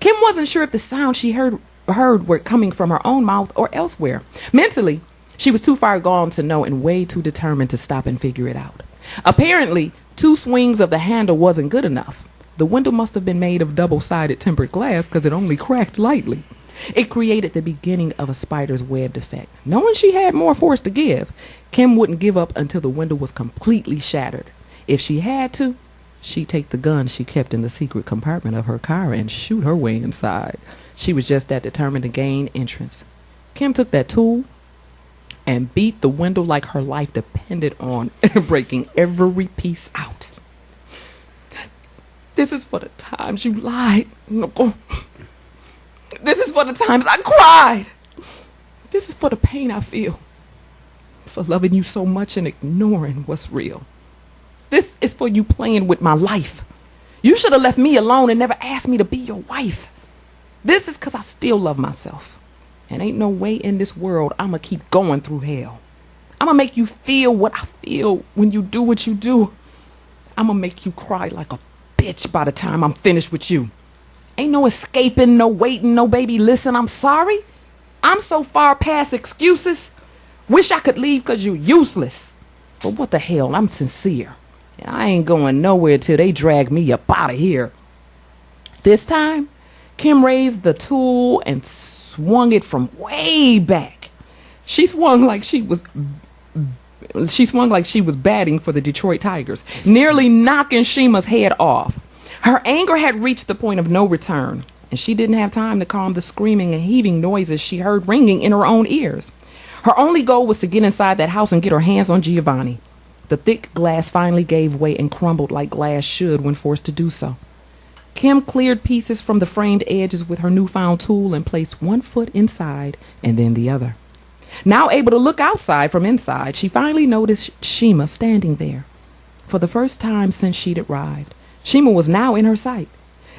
Kim wasn't sure if the sound she heard were coming from her own mouth or elsewhere. Mentally, she was too far gone to know and way too determined to stop and figure it out. Apparently, 2 swings of the handle wasn't good enough. The window must have been made of double-sided tempered glass because it only cracked lightly. It created the beginning of a spider's webbed effect. Knowing she had more force to give, Kim wouldn't give up until the window was completely shattered. If she had to, she'd take the gun she kept in the secret compartment of her car and shoot her way inside. She was just that determined to gain entrance. Kim took that tool and beat the window like her life depended on breaking every piece out. This is for the times you lied. No. This is for the times I cried. This is for the pain I feel. For loving you so much and ignoring what's real. This is for you playing with my life. You should have left me alone and never asked me to be your wife. This is because I still love myself. And ain't no way in this world I'ma keep going through hell. I'ma make you feel what I feel when you do what you do. I'ma make you cry like a bitch by the time I'm finished with you. Ain't no escaping, no waiting, no baby, listen, I'm sorry. I'm so far past excuses. Wish I could leave because you're useless. But what the hell, I'm sincere. And I ain't going nowhere till they drag me up out of here. This time, Kim raised the tool and swung it from way back. She swung like she was batting for the Detroit Tigers, nearly knocking Shima's head off. Her anger had reached the point of no return, and she didn't have time to calm the screaming and heaving noises she heard ringing in her own ears. Her only goal was to get inside that house and get her hands on Giovanni. The thick glass finally gave way and crumbled like glass should when forced to do so. Kim cleared pieces from the framed edges with her newfound tool and placed one foot inside and then the other. Now able to look outside from inside, she finally noticed Shima standing there. For the first time since she'd arrived, Shima was now in her sight.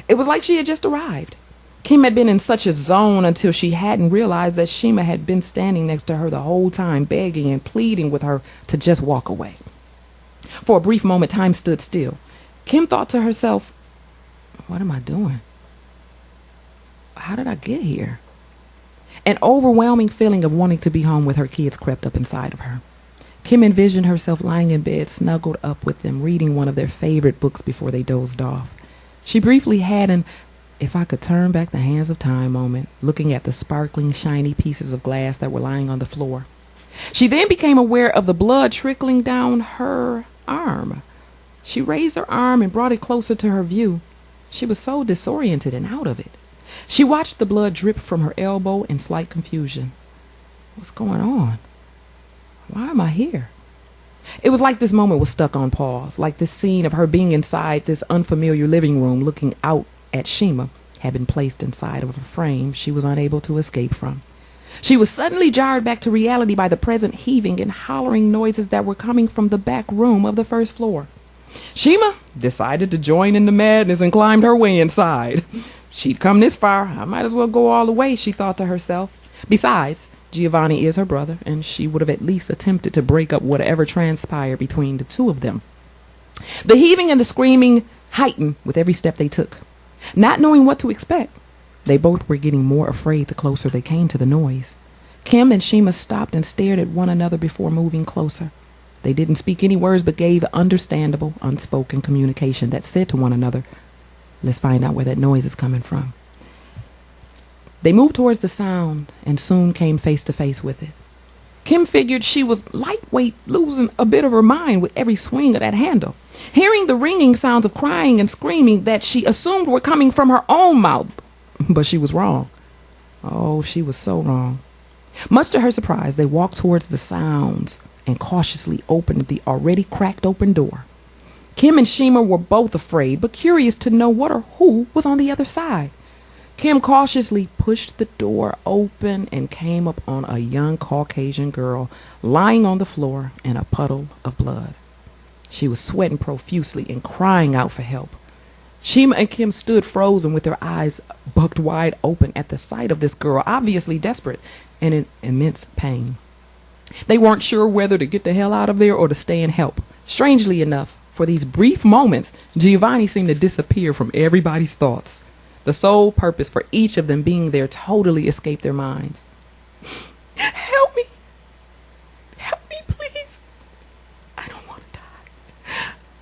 It was like she had just arrived. Kim had been in such a zone until she hadn't realized that Shima had been standing next to her the whole time, begging and pleading with her to just walk away. For a brief moment, time stood still. Kim thought to herself, what am I doing? How did I get here? An overwhelming feeling of wanting to be home with her kids crept up inside of her. Kim envisioned herself lying in bed, snuggled up with them, reading one of their favorite books before they dozed off. She briefly had an if I could turn back the hands of time moment, looking at the sparkling, shiny pieces of glass that were lying on the floor. She then became aware of the blood trickling down her arm. She raised her arm and brought it closer to her view. She was so disoriented and out of it. She watched the blood drip from her elbow in slight confusion. What's going on? Why am I here? It was like this moment was stuck on pause, like this scene of her being inside this unfamiliar living room looking out at Shima had been placed inside of a frame she was unable to escape from. She was suddenly jarred back to reality by the present heaving and hollering noises that were coming from the back room of the first floor. Shima decided to join in the madness and climbed her way inside. She'd come this far, I might as well go all the way, she thought to herself. Besides, Giovanni is her brother, and she would have at least attempted to break up whatever transpired between the two of them. The heaving and the screaming heightened with every step they took. Not knowing what to expect, they both were getting more afraid the closer they came to the noise. Kim and Shima stopped and stared at one another before moving closer. They didn't speak any words but gave understandable, unspoken communication that said to one another, let's find out where that noise is coming from. They moved towards the sound and soon came face to face with it. Kim figured she was lightweight, losing a bit of her mind with every swing of that handle. Hearing the ringing sounds of crying and screaming that she assumed were coming from her own mouth. But she was wrong. Oh, she was so wrong. Much to her surprise, they walked towards the sounds and cautiously opened the already cracked open door. Kim and Shima were both afraid, but curious to know what or who was on the other side. Kim cautiously pushed the door open and came up on a young Caucasian girl lying on the floor in a puddle of blood. She was sweating profusely and crying out for help. Shima and Kim stood frozen with their eyes bucked wide open at the sight of this girl, obviously desperate and in immense pain. They weren't sure whether to get the hell out of there or to stay and help. Strangely enough, for these brief moments, Giovanni seemed to disappear from everybody's thoughts. The sole purpose for each of them being there totally escaped their minds. Help me. Help me, please. I don't want to die.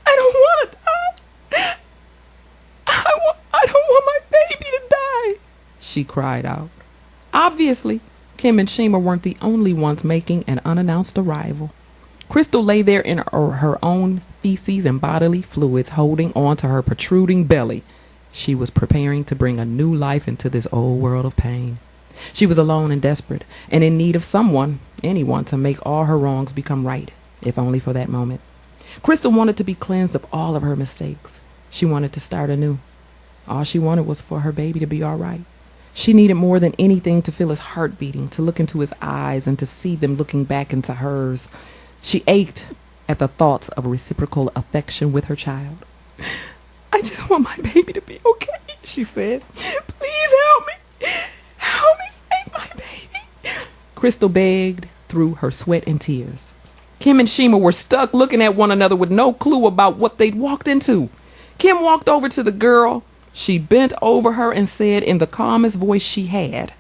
I don't want to die. I don't want my baby to die, she cried out. Obviously, Kim and Shima weren't the only ones making an unannounced arrival. Crystal lay there in her own feces and bodily fluids, holding on to her protruding belly. She was preparing to bring a new life into this old world of pain. She was alone and desperate, and in need of someone, anyone, to make all her wrongs become right, if only for that moment. Crystal wanted to be cleansed of all of her mistakes. She wanted to start anew. All she wanted was for her baby to be all right. She needed more than anything to feel his heart beating, to look into his eyes and to see them looking back into hers. She ached at the thoughts of reciprocal affection with her child. I just want my baby to be okay, she said. Please help me. Help me save my baby. Crystal begged through her sweat and tears. Kim and Shima were stuck looking at one another with no clue about what they'd walked into. Kim walked over to the girl. She bent over her and said in the calmest voice she had,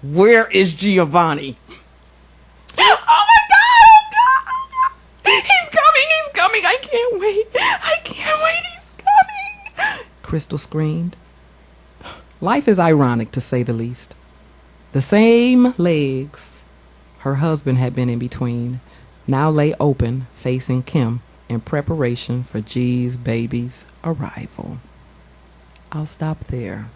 "Where is Giovanni?" Oh my God! He's coming! I can't wait! He's coming! Crystal screamed. Life is ironic, to say the least. The same legs her husband had been in between now lay open, facing Kim, in preparation for G's baby's arrival. I'll stop there.